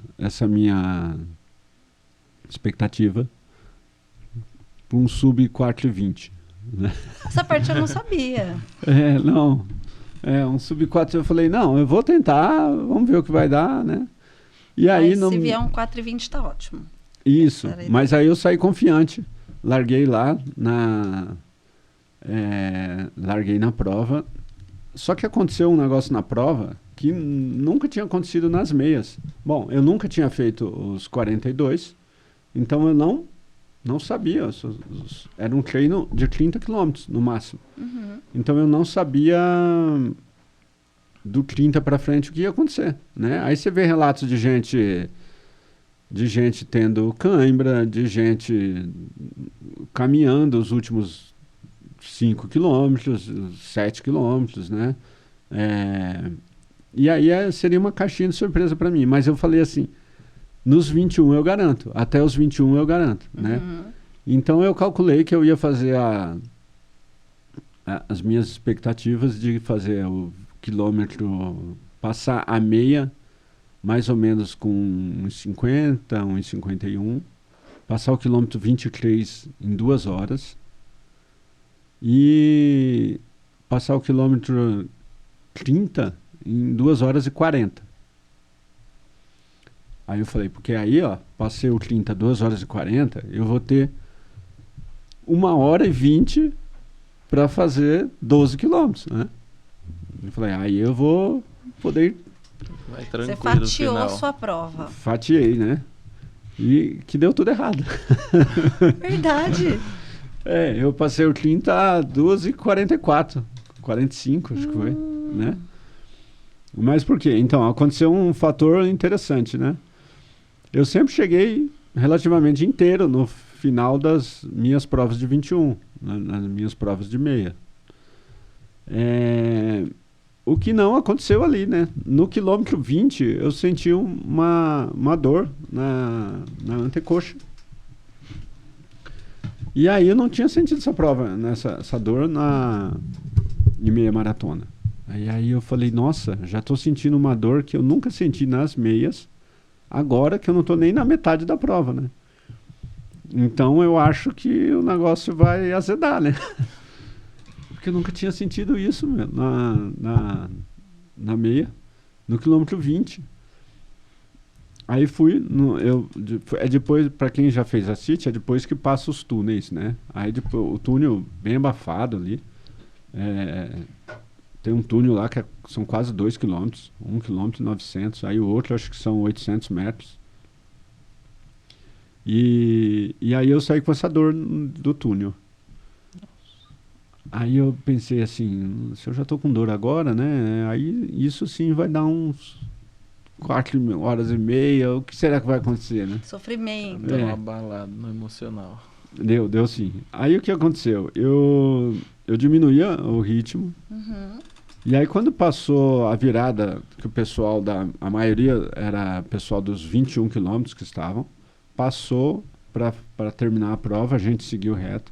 expectativa para um sub 4,20. Né? Essa parte eu não sabia. Não. Um sub 4, eu falei, não, eu vou tentar, vamos ver o que vai dar, né? E aí Mas se vier um 4,20 tá ótimo. Isso, mas aí eu saí confiante. Larguei lá larguei na prova. Só que aconteceu um negócio na prova que nunca tinha acontecido nas meias. Bom, eu nunca tinha feito os 42, então eu não sabia. Era um treino de 30 quilômetros no máximo. Uhum. Então eu não sabia do 30 para frente o que ia acontecer, né? Aí você vê relatos de gente tendo cãibra, de gente caminhando os últimos 5 quilômetros, 7 quilômetros, né? E aí seria uma caixinha de surpresa para mim. Mas eu falei assim, nos 21 eu garanto, até os 21 eu garanto, né? Então eu calculei que eu ia fazer as minhas expectativas de fazer o quilômetro, passar a meia, mais ou menos com uns 50, uns 51, passar o quilômetro 23 em 2 horas e passar o quilômetro 30 em 2 horas e 40. Aí eu falei, porque aí, ó, passei o 30, 2 horas e 40, eu vou ter 1 hora e 20 para fazer 12 quilômetros, né? Eu falei, aí eu vou poder... Vai Você tranquilo no fatiou final. sua prova. Fatiei, né? E que deu tudo errado. Verdade. Eu passei o 30 a 2h44, 45, acho que foi, né? Mas por quê? Então, aconteceu um fator interessante, né? Eu sempre cheguei relativamente inteiro no final das minhas provas de 21, nas minhas provas de meia. O que não aconteceu ali, né? No quilômetro 20, eu senti uma dor na antecoxa. E aí eu não tinha sentido essa prova, essa dor em meia maratona. Aí eu falei, nossa, já estou sentindo uma dor que eu nunca senti nas meias, agora que eu não estou nem na metade da prova, né? Então eu acho que o negócio vai azedar, né? Porque eu nunca tinha sentido isso na meia, no quilômetro 20. Aí fui, depois, para quem já fez a CIT, é depois que passa os túneis, né? Aí depois, o túnel bem abafado ali, tem um túnel lá que são quase 2 quilômetros, 1 quilômetro e 900, aí o outro acho que são 800 metros. E aí eu saí com essa dor do túnel. Aí eu pensei assim, se eu já estou com dor agora, né? Aí isso sim vai dar uns 4 horas e meia, o que será que vai acontecer, né? Sofrimento. Deu uma balada no emocional. Deu sim. Aí o que aconteceu? Eu diminuía o ritmo. E aí quando passou a virada, que o pessoal a maioria era pessoal dos 21 quilômetros que estavam, passou para terminar a prova, a gente seguiu reto.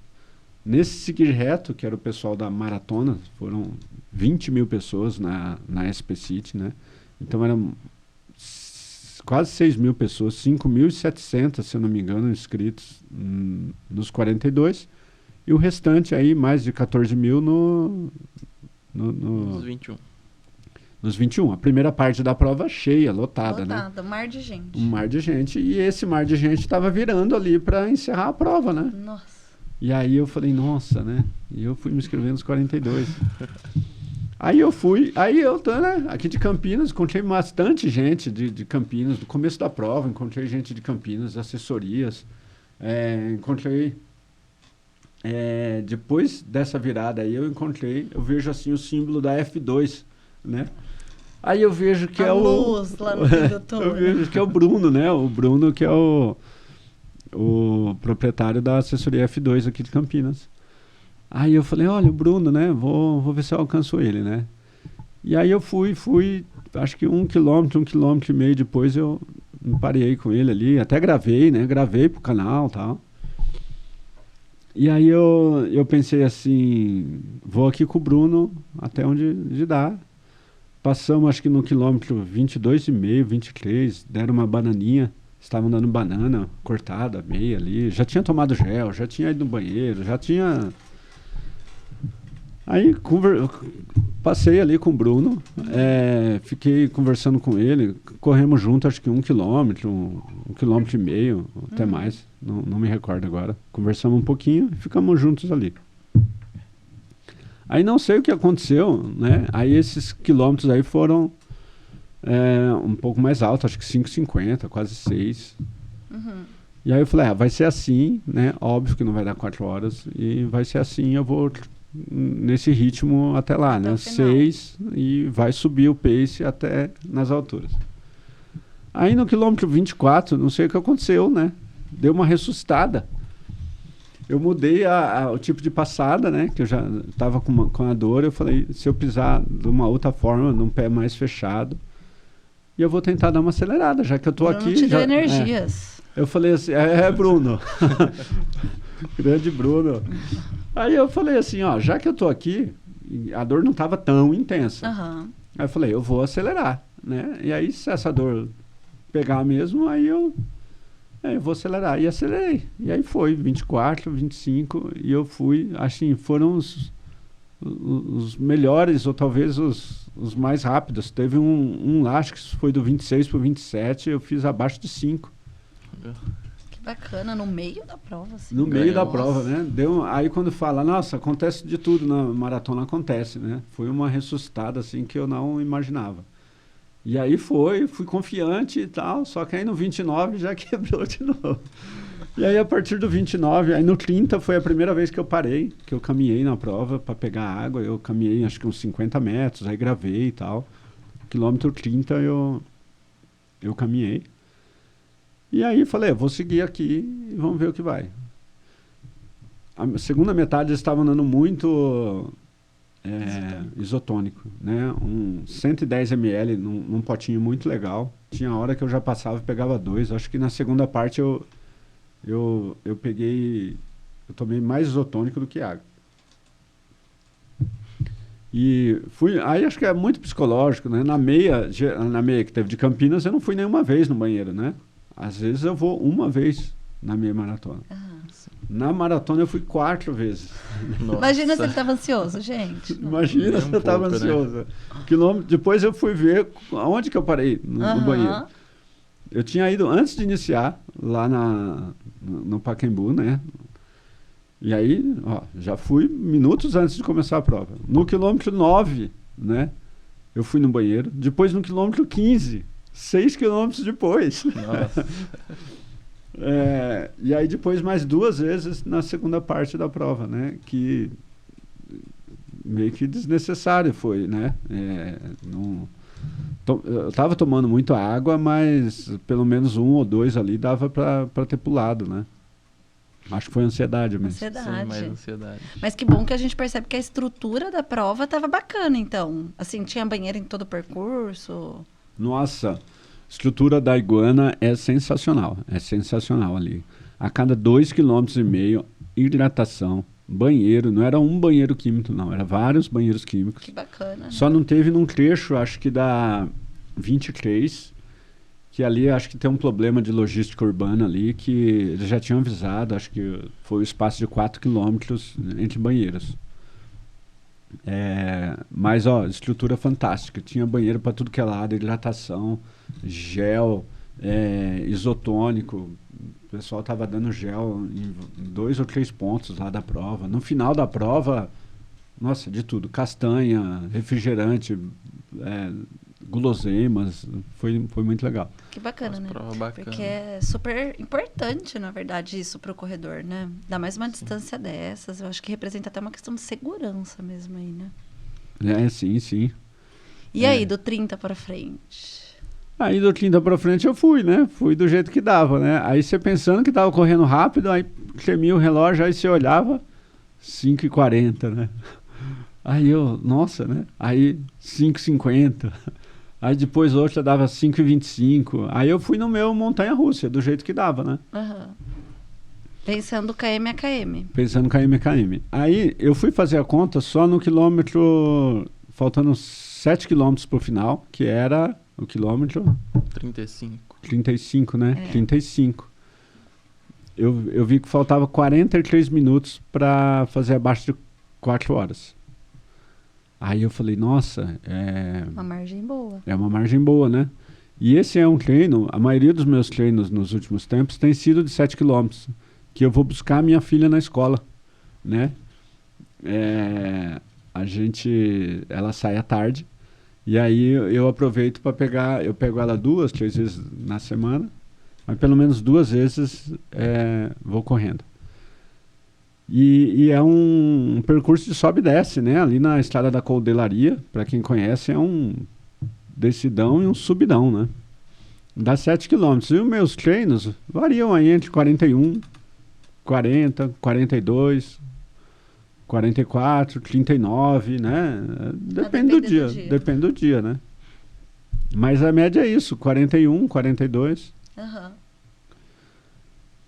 Nesse seguir reto, que era o pessoal da maratona, foram 20 mil pessoas na SP City, né? Então eram quase 6 mil pessoas, 5.700, se eu não me engano, inscritos nos 42. E o restante aí, mais de 14 mil Nos 21. Nos 21. A primeira parte da prova cheia, lotada, né? Lotada, um mar de gente. Um mar de gente. E esse mar de gente estava virando ali para encerrar a prova, né? Nossa. E aí eu falei, nossa, né? E eu fui me inscrever nos 42. Aí eu tô, né? Aqui de Campinas, encontrei bastante gente de Campinas. No começo da prova, encontrei gente de Campinas, assessorias. Encontrei... depois dessa virada aí, eu vejo assim o símbolo da F2, né? Aí eu vejo que a luz lá no fim do túnel. Eu vejo que é o Bruno, né? O Bruno que é o proprietário da assessoria F2 aqui de Campinas. Aí eu falei, olha, o Bruno, né? Vou ver se eu alcanço ele, né? E aí eu fui, acho que 1 quilômetro e meio depois eu me parei com ele ali, até gravei, né? Gravei pro canal e tal. E aí eu pensei assim, vou aqui com o Bruno até onde dá. Passamos acho que no quilômetro 22,5, 23, deram uma bananinha, estavam dando banana cortada, meia ali, já tinha tomado gel, já tinha ido no banheiro, já tinha... Aí passei ali com o Bruno, fiquei conversando com ele, corremos junto acho que 1 quilômetro, 1,5 quilômetro, até mais, não me recordo agora. Conversamos um pouquinho e ficamos juntos ali. Aí não sei o que aconteceu, né? Aí esses quilômetros aí foram um pouco mais altos, acho que 5,50, quase 6. E aí eu falei, vai ser assim, né? Óbvio que não vai dar 4 horas, e vai ser assim, eu vou nesse ritmo até lá, até né? 6, e vai subir o pace até nas alturas. Aí no quilômetro 24, não sei o que aconteceu, né? Deu uma ressuscitada. eu mudei o tipo de passada, né? Que eu já estava com a dor. Eu falei, se eu pisar de uma outra forma, num pé mais fechado, e eu vou tentar dar uma acelerada, já que eu tô Bruno aqui. te deu Já, energias. eu falei assim, Bruno. Grande Bruno. Aí eu falei assim, ó, já que eu tô aqui, a dor não estava tão intensa. Aham. Aí eu falei, eu vou acelerar, né? E aí, se essa dor pegar mesmo, aí eu vou acelerar. E acelerei. E aí foi, 24, 25, e eu fui, assim, foram os melhores, ou talvez os mais rápidos. Teve um lá, acho que foi do 26 para o 27, eu fiz abaixo de 5. Que bacana, no meio da prova, assim. No meio da Nossa. prova, né? Aí quando fala, nossa, acontece de tudo na maratona, acontece, né? Foi uma ressuscitada, assim, que eu não imaginava. E aí fui confiante e tal, só que aí no 29 já quebrou de novo. E aí a partir do 29, aí no 30 foi a primeira vez que eu parei, que eu caminhei na prova para pegar água. Eu caminhei acho que uns 50 metros, aí gravei e tal. Quilômetro 30 eu caminhei. E aí falei, vou seguir aqui e vamos ver o que vai. A segunda metade eles estavam andando muito isotônico, né? 110 ml num potinho muito legal. Tinha hora que eu já passava e pegava 2. Acho que na segunda parte eu tomei mais isotônico do que água. E aí acho que é muito psicológico, né? Na meia que teve de Campinas, eu não fui nenhuma vez no banheiro, né? Às vezes eu vou uma vez na meia maratona. Na maratona eu fui 4 vezes. Nossa. Imagina se ele estava ansioso, gente. Imagina se eu estava ansioso. Né? Depois eu fui ver aonde que eu parei no banheiro. Eu tinha ido antes de iniciar, lá no Pacaembu, né? E aí, já fui minutos antes de começar a prova. No quilômetro 9, né? Eu fui no banheiro. Depois no quilômetro 15, 6 quilômetros depois. Nossa. E aí depois mais 2 vezes na segunda parte da prova, né? Que meio que desnecessário foi, né? Eu estava tomando muito água, mas pelo menos 1 ou 2 ali dava para ter pulado, né? Acho que foi ansiedade mesmo. Ansiedade. Sim, mais ansiedade. Mas que bom que a gente percebe que a estrutura da prova estava bacana, então. Assim, tinha banheiro em todo o percurso. Nossa, a estrutura da Iguana é sensacional ali. A cada 2,5 km, hidratação, banheiro, não era um banheiro químico, não, era vários banheiros químicos. Que bacana. Só né? não teve num trecho, acho que da 23, que ali acho que tem um problema de logística urbana ali, que eles já tinham avisado, acho que foi o espaço de 4 quilômetros entre banheiros. Mas, estrutura fantástica. Tinha banheiro para tudo que é lado, hidratação, gel, isotônico. O pessoal estava dando gel em 2 ou 3 pontos lá da prova. No final da prova, nossa, de tudo. Castanha, refrigerante, guloseimas. Foi muito legal. Que bacana, Nossa, né? prova bacana. Porque é super importante, na verdade, isso para o corredor, né? Dá mais uma distância dessas. Eu acho que representa até uma questão de segurança mesmo aí, né? Sim. E aí, do 30 para frente? Aí do 30 para frente eu fui, né? Fui do jeito que dava, né? Aí você pensando que tava correndo rápido, aí tremia o relógio, aí você olhava, 5h40, né? Aí nossa, né? Aí 5h50. Aí depois outra dava 5h25. Aí eu fui no meu montanha-russa, do jeito que dava, né? Uhum. Pensando KM a KM. Pensando KM a KM. Aí eu fui fazer a conta só no quilômetro, faltando 7 quilômetros pro final, que era o quilômetro 35, né? 35. Eu vi que faltava 43 minutos para fazer abaixo de 4 horas. Aí eu falei, nossa, Uma margem boa. é uma margem boa, né? E esse é um treino, a maioria dos meus treinos nos últimos tempos tem sido de 7 quilômetros, que eu vou buscar a minha filha na escola, né? Ela sai à tarde, e aí eu aproveito para pegar, eu pego ela 2, 3 vezes na semana, mas pelo menos 2 vezes vou correndo. E é um percurso de sobe e desce, né? Ali na Estrada da Coldelaria, para quem conhece, é um descidão e um subidão, né? Dá 7 quilômetros. E os meus treinos variam aí entre 41, 40, 42, 44, 39, né? Depende do dia. Depende do dia, né? Mas a média é isso, 41, 42. Aham.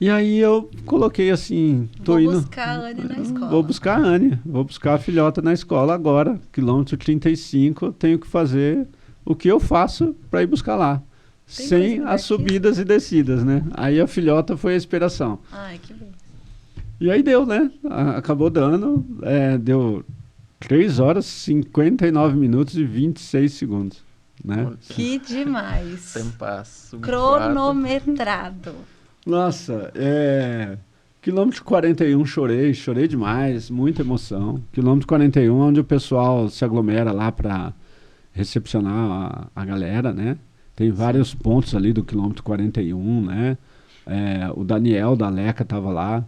E aí eu coloquei assim, tô indo... Vou buscar a Anne na escola. Vou buscar a Anne, vou buscar a filhota na escola agora, quilômetro 35, eu tenho que fazer o que eu faço para ir buscar lá. Tem Sem coisa melhor as que subidas e descidas, né? Aí a filhota foi a inspiração. Ai, que bem. E aí deu, né? Acabou dando, deu 3 horas, 59 minutos e 26 segundos, né? Que demais. Tempasso. Cronometrado. Nossa, quilômetro 41 chorei demais, muita emoção. Quilômetro 41 onde o pessoal se aglomera lá para recepcionar a galera, né? Tem vários pontos ali do quilômetro 41, né? O Daniel da Leca estava lá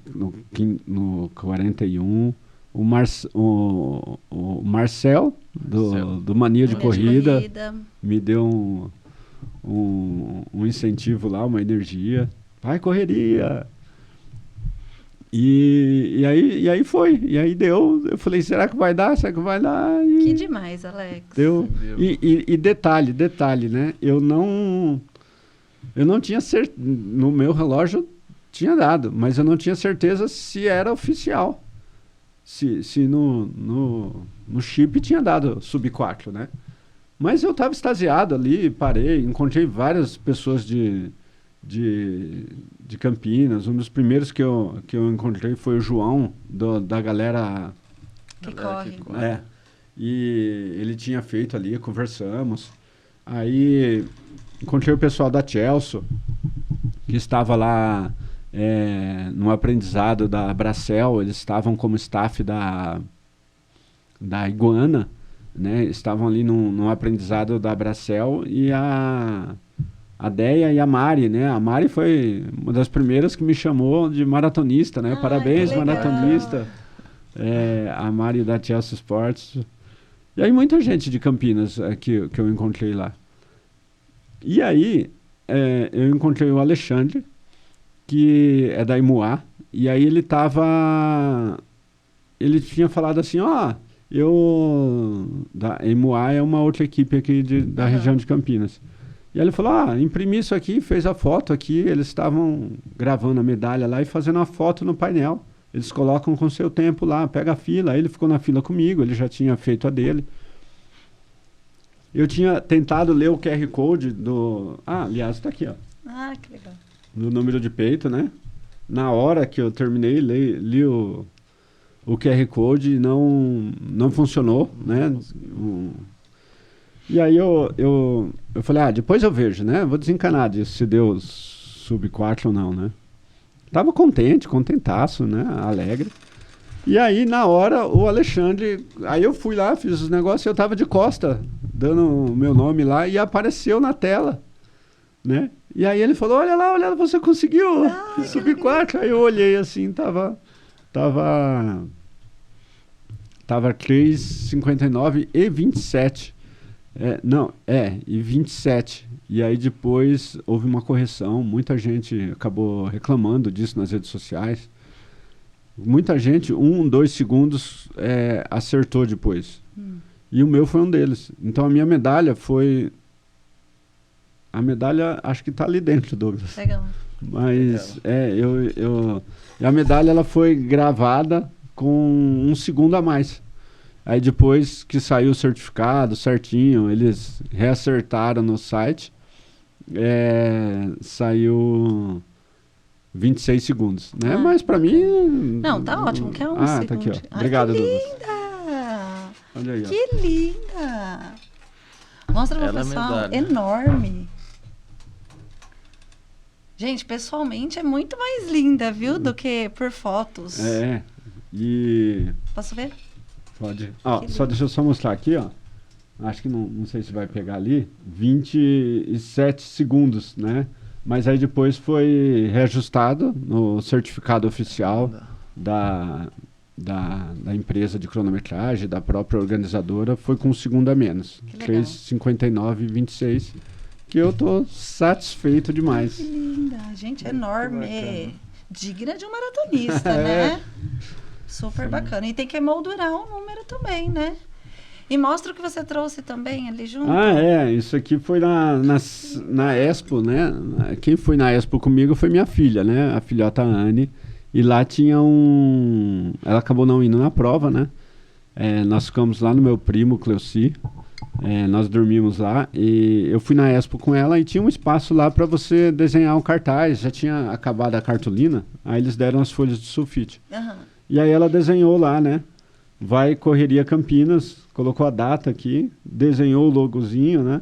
no 41. O Marcel do Mania de Corrida me deu um incentivo lá, uma energia. Vai, correria! E aí foi. E aí deu. Eu falei, será que vai dar? Será que vai dar? E Que demais, Alex. deu. E detalhe, né? Eu não tinha certeza. No meu relógio tinha dado, mas eu não tinha certeza se era oficial. Se no chip tinha dado sub 4, né? Mas eu estava extasiado ali, parei, encontrei várias pessoas de Campinas. Um dos primeiros que eu encontrei foi o João, da galera... Que corre. E ele tinha feito ali, conversamos. Aí encontrei o pessoal da Chelsea, que estava lá no aprendizado da Bracel. Eles estavam como staff da Iguana, né? Estavam ali no aprendizado da Bracel, e a Deia e a Mari, né? A Mari foi uma das primeiras que me chamou de maratonista, né? Parabéns, que legal. maratonista. A Mari da Chelsea Sports. E aí muita gente de Campinas que eu encontrei lá. E aí eu encontrei o Alexandre, que é da Imuá, e aí ele tinha falado assim, da Imuá é uma outra equipe aqui da região de Campinas. E aí ele falou, imprimi isso aqui, fez a foto aqui, eles estavam gravando a medalha lá e fazendo a foto no painel. Eles colocam com seu tempo lá, pega a fila. Aí ele ficou na fila comigo, ele já tinha feito a dele. Eu tinha tentado ler o QR Code do... aliás, está aqui, ó. Que legal. Do número de peito, né? Na hora que eu terminei, li o QR Code e não funcionou, né? E aí eu falei, depois eu vejo, né? Vou desencanar disso, se deu sub 4 ou não, né? Tava contentaço, né? Alegre. E aí, na hora, o Alexandre... Aí eu fui lá, fiz os negócios, eu tava de costa, dando o meu nome lá, e apareceu na tela, né? E aí ele falou, olha lá, você conseguiu sub 4. Aí eu olhei assim, tava 3,59 e 27. E 27. E aí depois houve uma correção, muita gente acabou reclamando disso nas redes sociais. Muita gente, 2 segundos, acertou depois. E o meu foi um deles. Então a minha medalha foi... A medalha acho que está ali dentro, Douglas. Legal. Mas a medalha ela foi gravada com 1 segundo a mais. Aí depois que saiu o certificado certinho, eles reacertaram no site, saiu 26 segundos, né? Mas para mim... Não, tá ótimo, que é um segundo. Tá aqui, ó. Obrigado, Douglas. Linda! Olha aí, ó. Que linda! Mostra pro pessoal, medalha. Enorme. Gente, pessoalmente é muito mais linda, viu? Do que por fotos. E... Posso ver? Pode. Deixa eu só mostrar aqui, ó. Acho que não sei se vai pegar ali. 27 segundos, né? Mas aí depois foi reajustado no certificado oficial da empresa de cronometragem, da própria organizadora, foi com 1 segundo a menos. 3,59 e 26. Que eu tô satisfeito demais. Que linda, gente, é enorme. digna de um maratonista, né? Super bacana. E tem que emoldurar o número também, né? E mostra o que você trouxe também ali junto. Isso aqui foi na Expo, né? Quem foi na Expo comigo foi minha filha, né? A filhota Anne. E lá tinha ela acabou não indo na prova, né? Nós ficamos lá no meu primo, Cleuci. Nós dormimos lá e eu fui na Expo com ela e tinha um espaço lá para você desenhar um cartaz. Já tinha acabado a cartolina, aí eles deram as folhas de sulfite. Uhum. E aí ela desenhou lá, né? Vai Correria Campinas, colocou a data aqui, desenhou o logozinho, né?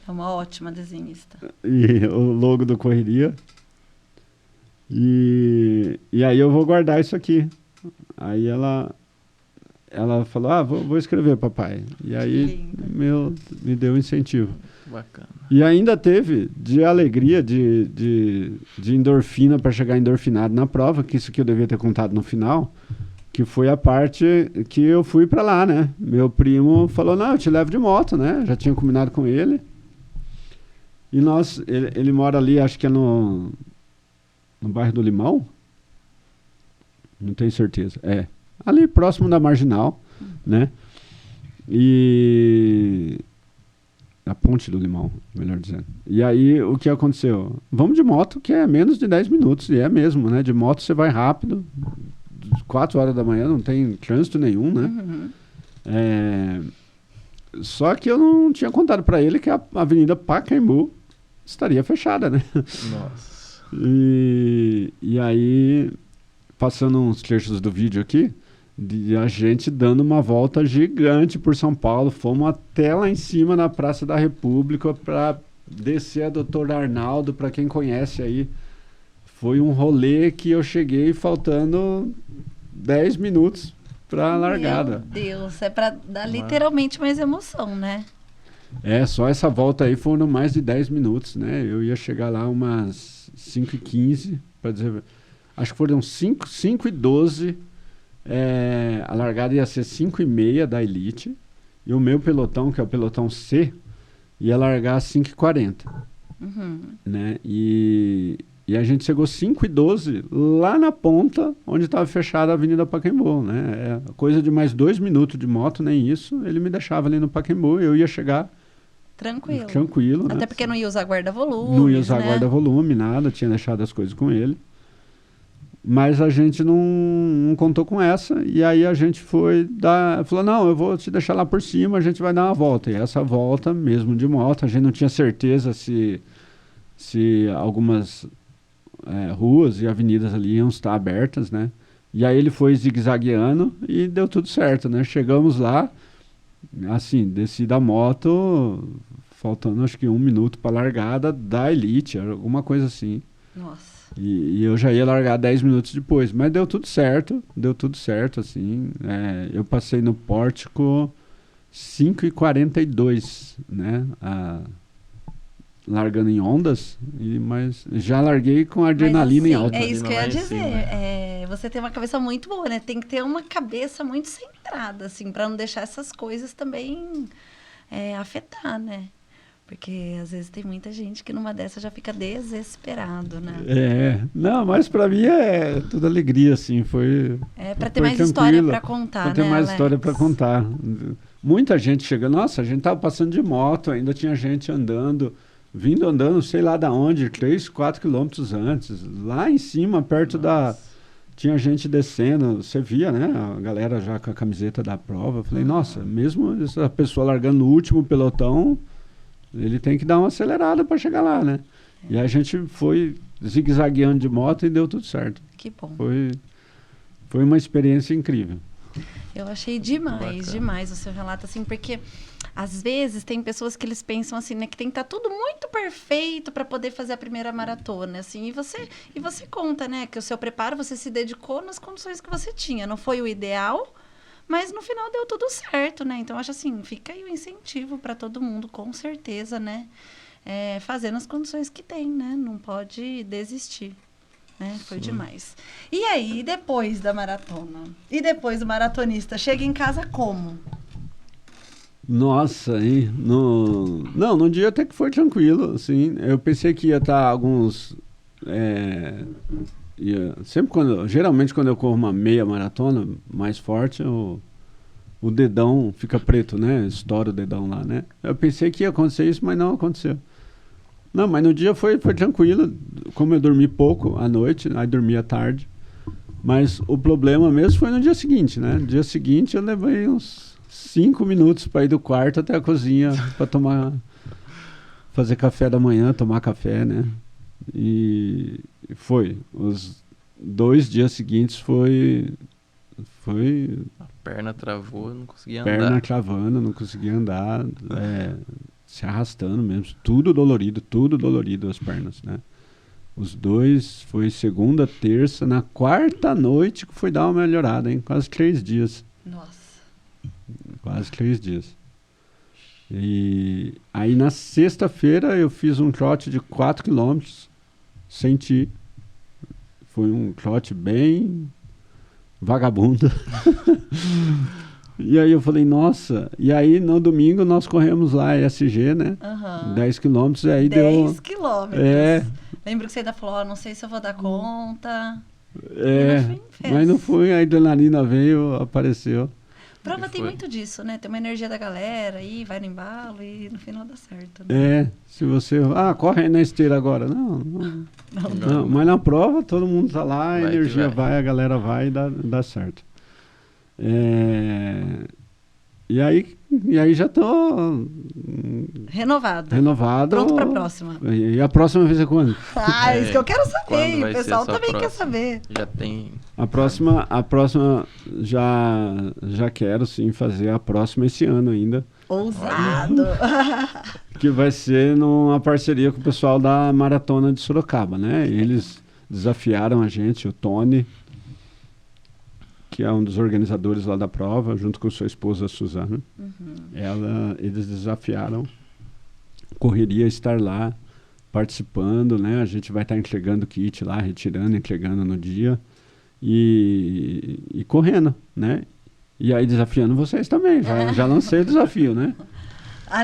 É uma ótima desenhista. E o logo do Correria. E aí eu vou guardar isso aqui. Aí ela falou, vou escrever, papai. E aí me deu um incentivo. Bacana. E ainda teve de alegria, de endorfina para chegar endorfinado na prova, que isso que eu devia ter contado no final, que foi a parte que eu fui para lá, né? Meu primo falou, não, eu te levo de moto, né? Já tinha combinado com ele. E ele mora ali, acho que é no bairro do Limão? Não tenho certeza. Ali próximo da Marginal, né? E a Ponte do Limão, melhor dizendo. E aí, o que aconteceu? Vamos de moto, que é menos de 10 minutos, e é mesmo, né? De moto você vai rápido, 4 horas da manhã, não tem trânsito nenhum, né? Uhum. Só que eu não tinha contado para ele que a Avenida Pacaembu estaria fechada, né? Nossa. E aí, passando uns trechos do vídeo aqui, de a gente dando uma volta gigante por São Paulo, fomos até lá em cima na Praça da República para descer a Doutor Arnaldo, para quem conhece aí. Foi um rolê que eu cheguei faltando 10 minutos para a largada. Meu Deus, é para dar literalmente mais emoção, né? Só essa volta aí foram mais de 10 minutos, né? Eu ia chegar lá umas 5h15, para dizer, acho que foram 5h12. A largada ia ser 5h30 da Elite. E o meu pelotão, que é o pelotão C, ia largar às 5h40. Uhum. Né? E a gente chegou 5h12 lá na ponta, onde estava fechada a Avenida Pacaembu. Né? Coisa de mais 2 minutos de moto, nem isso. Ele me deixava ali no Pacaembu, eu ia chegar tranquilo. Até né? porque não ia usar guarda-volume. Não ia usar né? guarda-volume, nada. Tinha deixado as coisas com ele. Mas a gente não contou com essa, e aí a gente falou, não, eu vou te deixar lá por cima, a gente vai dar uma volta. E essa volta, mesmo de moto, a gente não tinha certeza se algumas ruas e avenidas ali iam estar abertas, né? E aí ele foi zigue-zagueando e deu tudo certo, né? Chegamos lá, assim, desci da moto, faltando acho que 1 minuto para largada da Elite, alguma coisa assim. Nossa. E eu já ia largar 10 minutos depois, mas deu tudo certo, assim. Eu passei no pórtico 5h42, né? Largando em ondas, mas já larguei com adrenalina em alta. É isso que eu ia dizer. Cima. Você tem uma cabeça muito boa, né? Tem que ter uma cabeça muito centrada, assim, para não deixar essas coisas também afetar, né? Porque às vezes tem muita gente que numa dessa já fica desesperado, né? Não, mas pra mim é tudo alegria, assim, foi... Pra ter mais história pra contar, né, Pra ter mais Alex? história pra contar. Muita gente chegando, nossa, a gente tava passando de moto, ainda tinha gente andando, sei lá da onde, 3, 4 quilômetros antes, lá em cima, perto da... Tinha gente descendo, você via, né? A galera já com a camiseta da prova. Eu falei, nossa, mesmo essa pessoa largando no último pelotão... Ele tem que dar uma acelerada para chegar lá, né? E a gente foi zigue-zagueando de moto e deu tudo certo. Que bom. Foi uma experiência incrível. Eu achei demais o seu relato, assim, porque às vezes tem pessoas que eles pensam assim, né, que tem que estar tudo muito perfeito para poder fazer a primeira maratona, assim, e você conta, né, que o seu preparo você se dedicou nas condições que você tinha, não foi o ideal, mas no final deu tudo certo, né? Então, acho assim, fica aí o incentivo para todo mundo, com certeza, né? Fazendo as condições que tem, né? Não pode desistir, né? Foi demais. E aí, depois da maratona? E depois do maratonista? Chega em casa como? Nossa, hein? No dia até que foi tranquilo, assim. Eu pensei que ia estar alguns... Geralmente quando eu corro uma meia maratona mais forte, o dedão fica preto, né? Estoura o dedão lá, né? Eu pensei que ia acontecer isso, mas não aconteceu. Não, mas no dia foi tranquilo. Como eu dormi pouco à noite, aí dormi à tarde. Mas o problema mesmo foi no dia seguinte, né? No dia seguinte eu levei uns 5 minutos para ir do quarto até a cozinha para fazer café da manhã, tomar café, né? E foi. Os 2 dias seguintes foi A perna travou, eu não conseguia perna andar. travando, não conseguia andar, se arrastando mesmo, tudo dolorido as pernas, né? Os 2 foi segunda, terça, na quarta noite que foi dar uma melhorada, hein? Quase 3 dias. Nossa. Quase 3 dias. E aí na sexta-feira eu fiz um trote de 4 quilômetros, senti. Foi um trote bem vagabundo. E aí eu falei, nossa. E aí no domingo nós corremos lá, ESG, né? 10 quilômetros, e aí 10 quilômetros. É. Lembro que você ainda falou, não sei se eu vou dar conta. É, E no fim, fez. mas não foi, a adrenalina veio, apareceu. Prova E tem foi. muito disso, né? Tem uma energia da galera aí, vai no embalo e no final dá certo. Né? É, se você... corre aí na esteira agora. Não, mas na prova todo mundo tá lá, a Vai que energia vai. vai, a galera vai e dá certo. E aí já tô Renovado. renovado. Pronto pra próxima. E a próxima vez é quando? Isso que eu quero saber. Quando E vai o ser pessoal essa também quer próxima? saber. Já tem. A próxima já quero sim fazer a próxima esse ano ainda. Ousado. Que vai ser numa parceria com o pessoal da Maratona de Sorocaba, né? Eles desafiaram a gente, o Tony, que é um dos organizadores lá da prova, junto com sua esposa, a Suzana. Eles desafiaram. Correria estar lá, participando, né? A gente vai estar entregando kit lá, retirando, entregando no dia. E correndo, né? E aí desafiando vocês também. Já lancei o desafio, né?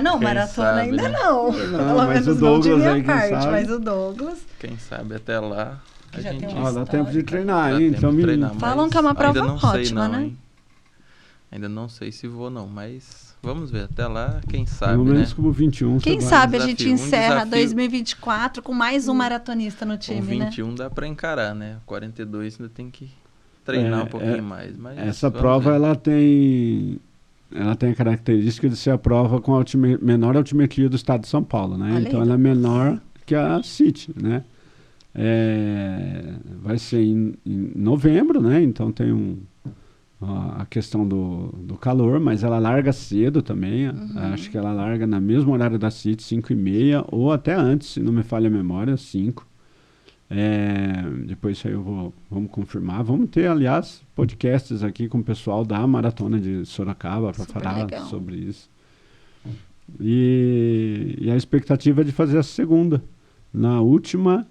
Não, Quem maratona sabe, ainda né? não. Pelo mas menos o não de Douglas minha aí, quem parte, sabe? mas o Douglas. Quem sabe até lá. A Já gente tem Dá uma tempo de histórica. treinar, dá hein? tempo Então, de me... treinar, Falam mas que é uma prova ainda não sei ótima, não, né? hein? Ainda não sei se vou não, mas vamos ver. Até lá, quem sabe, Pelo menos né? como 21. Quem você sabe a desafio, gente um encerra desafio. 2024 com mais um maratonista no Com time, né? 21 dá pra encarar, né? 42 ainda tem que treinar um pouquinho mais. Mas Essa vamos prova, ver. ela tem a característica de ser a prova com a menor altimetria do estado de São Paulo, né? Olha Então, aí, ela é Douglas. menor que a City, né? Vai ser em novembro, né? Então, tem a questão do calor, mas ela larga cedo também. Acho que ela larga no mesmo horário da City, 5h30, ou até antes, se não me falha a memória, 5. Depois isso aí vamos confirmar. Vamos ter, aliás, podcasts aqui com o pessoal da Maratona de Sorocaba para Super falar legal. sobre isso. E a expectativa é de fazer a segunda, na última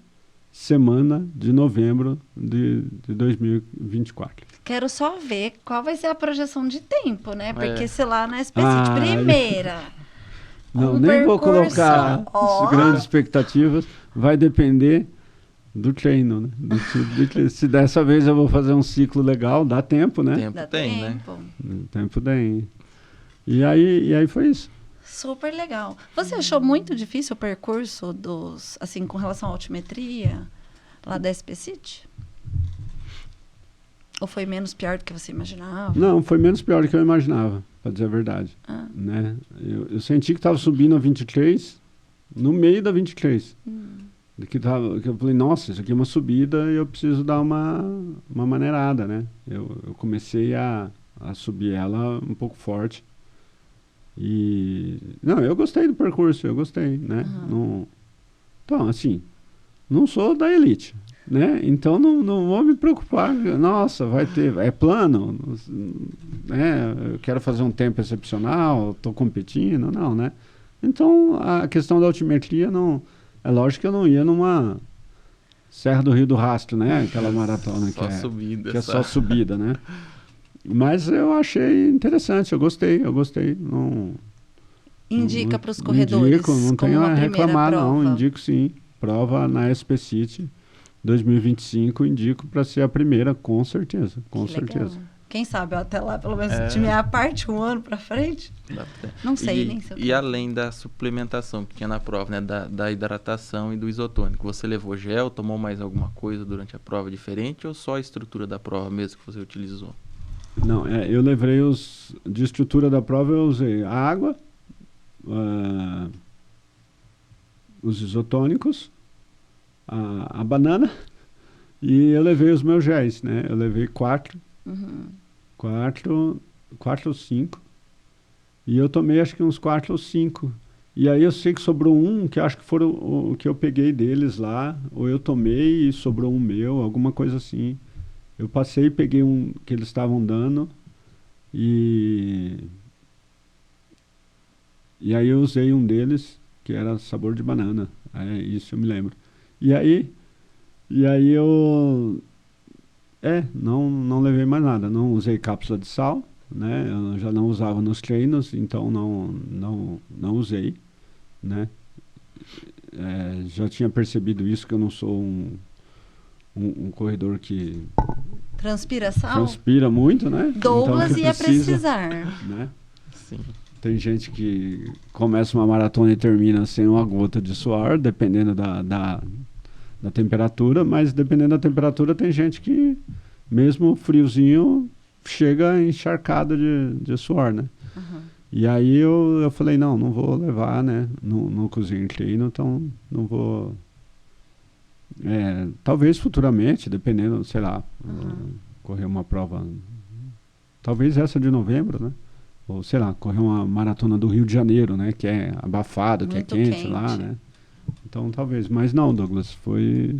semana de novembro de 2024. Quero só ver qual vai ser a projeção de tempo, né? Porque É. sei lá, na SPCit primeira. Não, Um nem vou percurso, colocar ó. grandes expectativas. Vai depender do treino, né? Se dessa vez eu vou fazer um ciclo legal, dá tempo, né? Tempo Dá tem, né? tempo. Tempo tem. E aí foi isso. Super legal. Você achou muito difícil o percurso assim, com relação à altimetria lá da SPCit? Ou foi menos pior do que você imaginava? Não, foi menos pior do que eu imaginava, para dizer a verdade. Ah. Né? Eu senti que estava subindo a 23, no meio da 23. Que eu falei, nossa, isso aqui é uma subida e eu preciso dar uma maneirada, né? Eu comecei a subir ela um pouco forte. Não, eu gostei do percurso, eu gostei, né? Então, assim, não sou da elite, né? Então não vou me preocupar. Nossa, vai ter, é plano, né? Eu quero fazer um tempo excepcional, estou competindo, não, né? Então, a questão da altimetria, não, é lógico que eu não ia numa Serra do Rio do Rastro, né? Aquela maratona Só subida. que é só subida, né? Mas eu achei interessante, eu gostei. Não, Indica para os corredores. Indico, não como tenho uma a primeira reclamar, prova. não. Indico sim. Prova na SP City. 2025 indico para ser a primeira, com certeza, com Que certeza. legal. Quem sabe eu até lá, pelo menos, se tiver a parte um ano pra frente. Não sei, nem sei o que. E além da suplementação que tinha na prova, né? Da hidratação e do isotônico, você levou gel, tomou mais alguma coisa durante a prova diferente ou só a estrutura da prova mesmo que você utilizou? Não, eu levei de estrutura da prova, eu usei a água, os isotônicos, a banana, e eu levei os meus géis, né? Eu levei 4 ou 5, e eu tomei acho que uns 4 ou 5. E aí eu sei que sobrou um, que acho que foram o que eu peguei deles lá, ou eu tomei e sobrou um meu, alguma coisa assim. Eu passei e peguei um que eles estavam dando e aí eu usei um deles que era sabor de banana. Isso eu me lembro. E aí eu não levei mais nada. Não usei cápsula de sal, né? Eu já não usava nos treinos, então não usei, né? Já tinha percebido isso, que eu não sou um corredor que Transpira sal? transpira muito, né? Douglas Então, ia precisa, precisar. né? Sim. Tem gente que começa uma maratona e termina sem uma gota de suor, dependendo da temperatura, mas dependendo da temperatura tem gente que, mesmo friozinho, chega encharcada de suor, né? E aí eu falei, não vou levar, né? No cozinho treino, então não vou... talvez futuramente, dependendo, sei lá, correr uma prova, talvez essa de novembro, né? Ou sei lá, correr uma maratona do Rio de Janeiro, né? Que é abafado, que é quente lá, né? Então talvez, mas não, Douglas, eu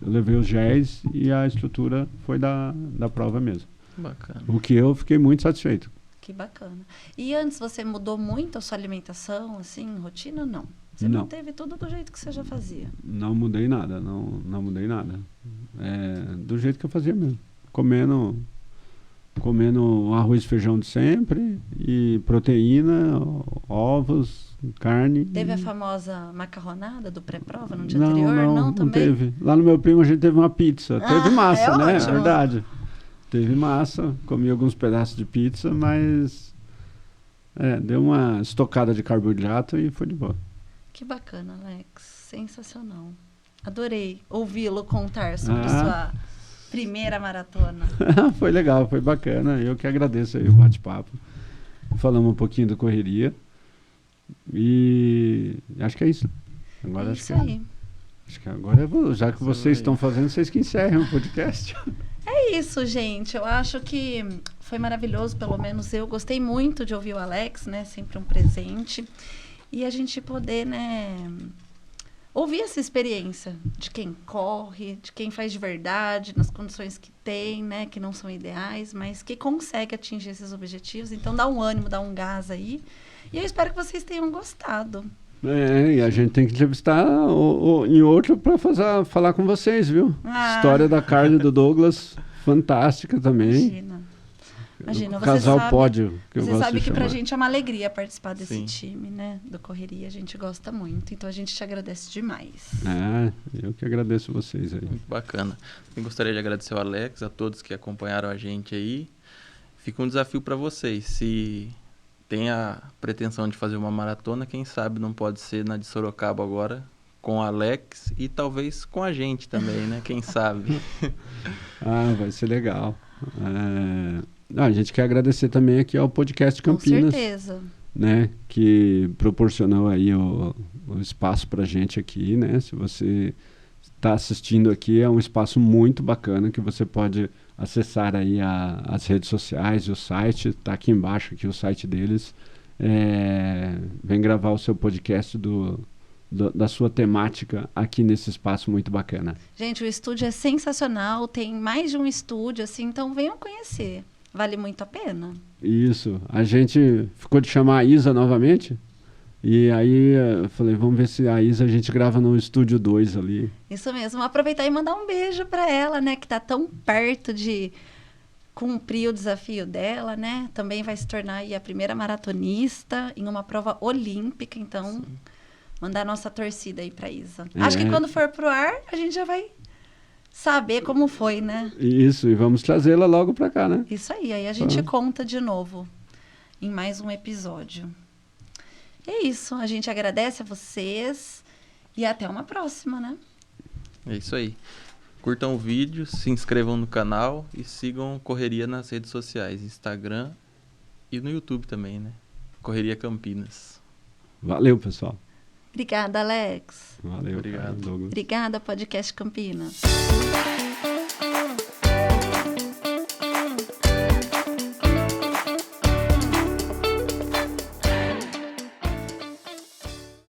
levei os géis e a estrutura foi da prova mesmo. Bacana. O que eu fiquei muito satisfeito. Que bacana. E antes você mudou muito a sua alimentação, assim, rotina ou não? Você Não. manteve tudo do jeito que você já fazia? Não mudei nada, não mudei nada. Do jeito que eu fazia mesmo. Comendo arroz e feijão de sempre, e proteína, ovos, carne. Teve a famosa macarronada do pré-prova no dia Não, anterior? não também? teve. Lá no meu primo a gente teve uma pizza. Teve massa, né? ótimo. Verdade. Teve massa, comi alguns pedaços de pizza, mas deu uma estocada de carboidrato e foi de boa. Que bacana, Alex. Sensacional. Adorei ouvi-lo contar sobre sua primeira maratona. Foi legal, foi bacana. Eu que agradeço aí o bate-papo. Falamos um pouquinho da correria. E acho que é isso. Agora Isso aí. Acho que agora já que vocês estão fazendo, vocês que encerrem o podcast. É isso, gente. Eu acho que foi maravilhoso, pelo menos eu gostei muito de ouvir o Alex, né? Sempre um presente. E a gente poder, né, ouvir essa experiência de quem corre, de quem faz de verdade, nas condições que tem, né, que não são ideais, mas que consegue atingir esses objetivos. Então dá um ânimo, dá um gás aí. E eu espero que vocês tenham gostado. E a gente tem que entrevistar em outro para falar com vocês, viu? História da Carla e do Douglas, fantástica também. Imagina, você casal sabe, pódio, que eu você gosto sabe de que pra chamar. gente é uma alegria participar desse Sim. time, né? Do Correria, a gente gosta muito. Então a gente te agradece demais. Eu que agradeço vocês aí. Muito bacana. Eu gostaria de agradecer ao Alex, a todos que acompanharam a gente aí. Fica um desafio para vocês. Se tem a pretensão de fazer uma maratona, quem sabe não pode ser na de Sorocaba agora, com o Alex e talvez com a gente também, né? Quem sabe? Vai ser legal. A gente quer agradecer também aqui ao podcast Campinas. Com certeza. Né, que proporcionou aí o espaço pra gente aqui, né? Se você está assistindo aqui, é um espaço muito bacana que você pode acessar aí as redes sociais e o site, tá aqui embaixo aqui o site deles. Vem gravar o seu podcast da sua temática aqui nesse espaço muito bacana. Gente, o estúdio é sensacional, tem mais de um estúdio, assim, então venham conhecer. Vale muito a pena. Isso. A gente ficou de chamar a Isa novamente. E aí eu falei, vamos ver se a Isa a gente grava no estúdio 2 ali. Isso mesmo. Aproveitar e mandar um beijo para ela, né? Que tá tão perto de cumprir o desafio dela, né? Também vai se tornar aí a primeira maratonista em uma prova olímpica. Então, mandar a nossa torcida aí para Isa. Acho que quando for pro ar, a gente já vai saber como foi, né? Isso, e vamos trazê-la logo para cá, né? Isso aí a gente conta de novo em mais um episódio. E é isso, a gente agradece a vocês e até uma próxima, né? É isso aí. Curtam o vídeo, se inscrevam no canal e sigam Correria nas redes sociais, Instagram e no YouTube também, né? Correria Campinas. Valeu, pessoal. Obrigada, Alex. Valeu, Obrigado. Douglas. Obrigada, Podcast Campinas.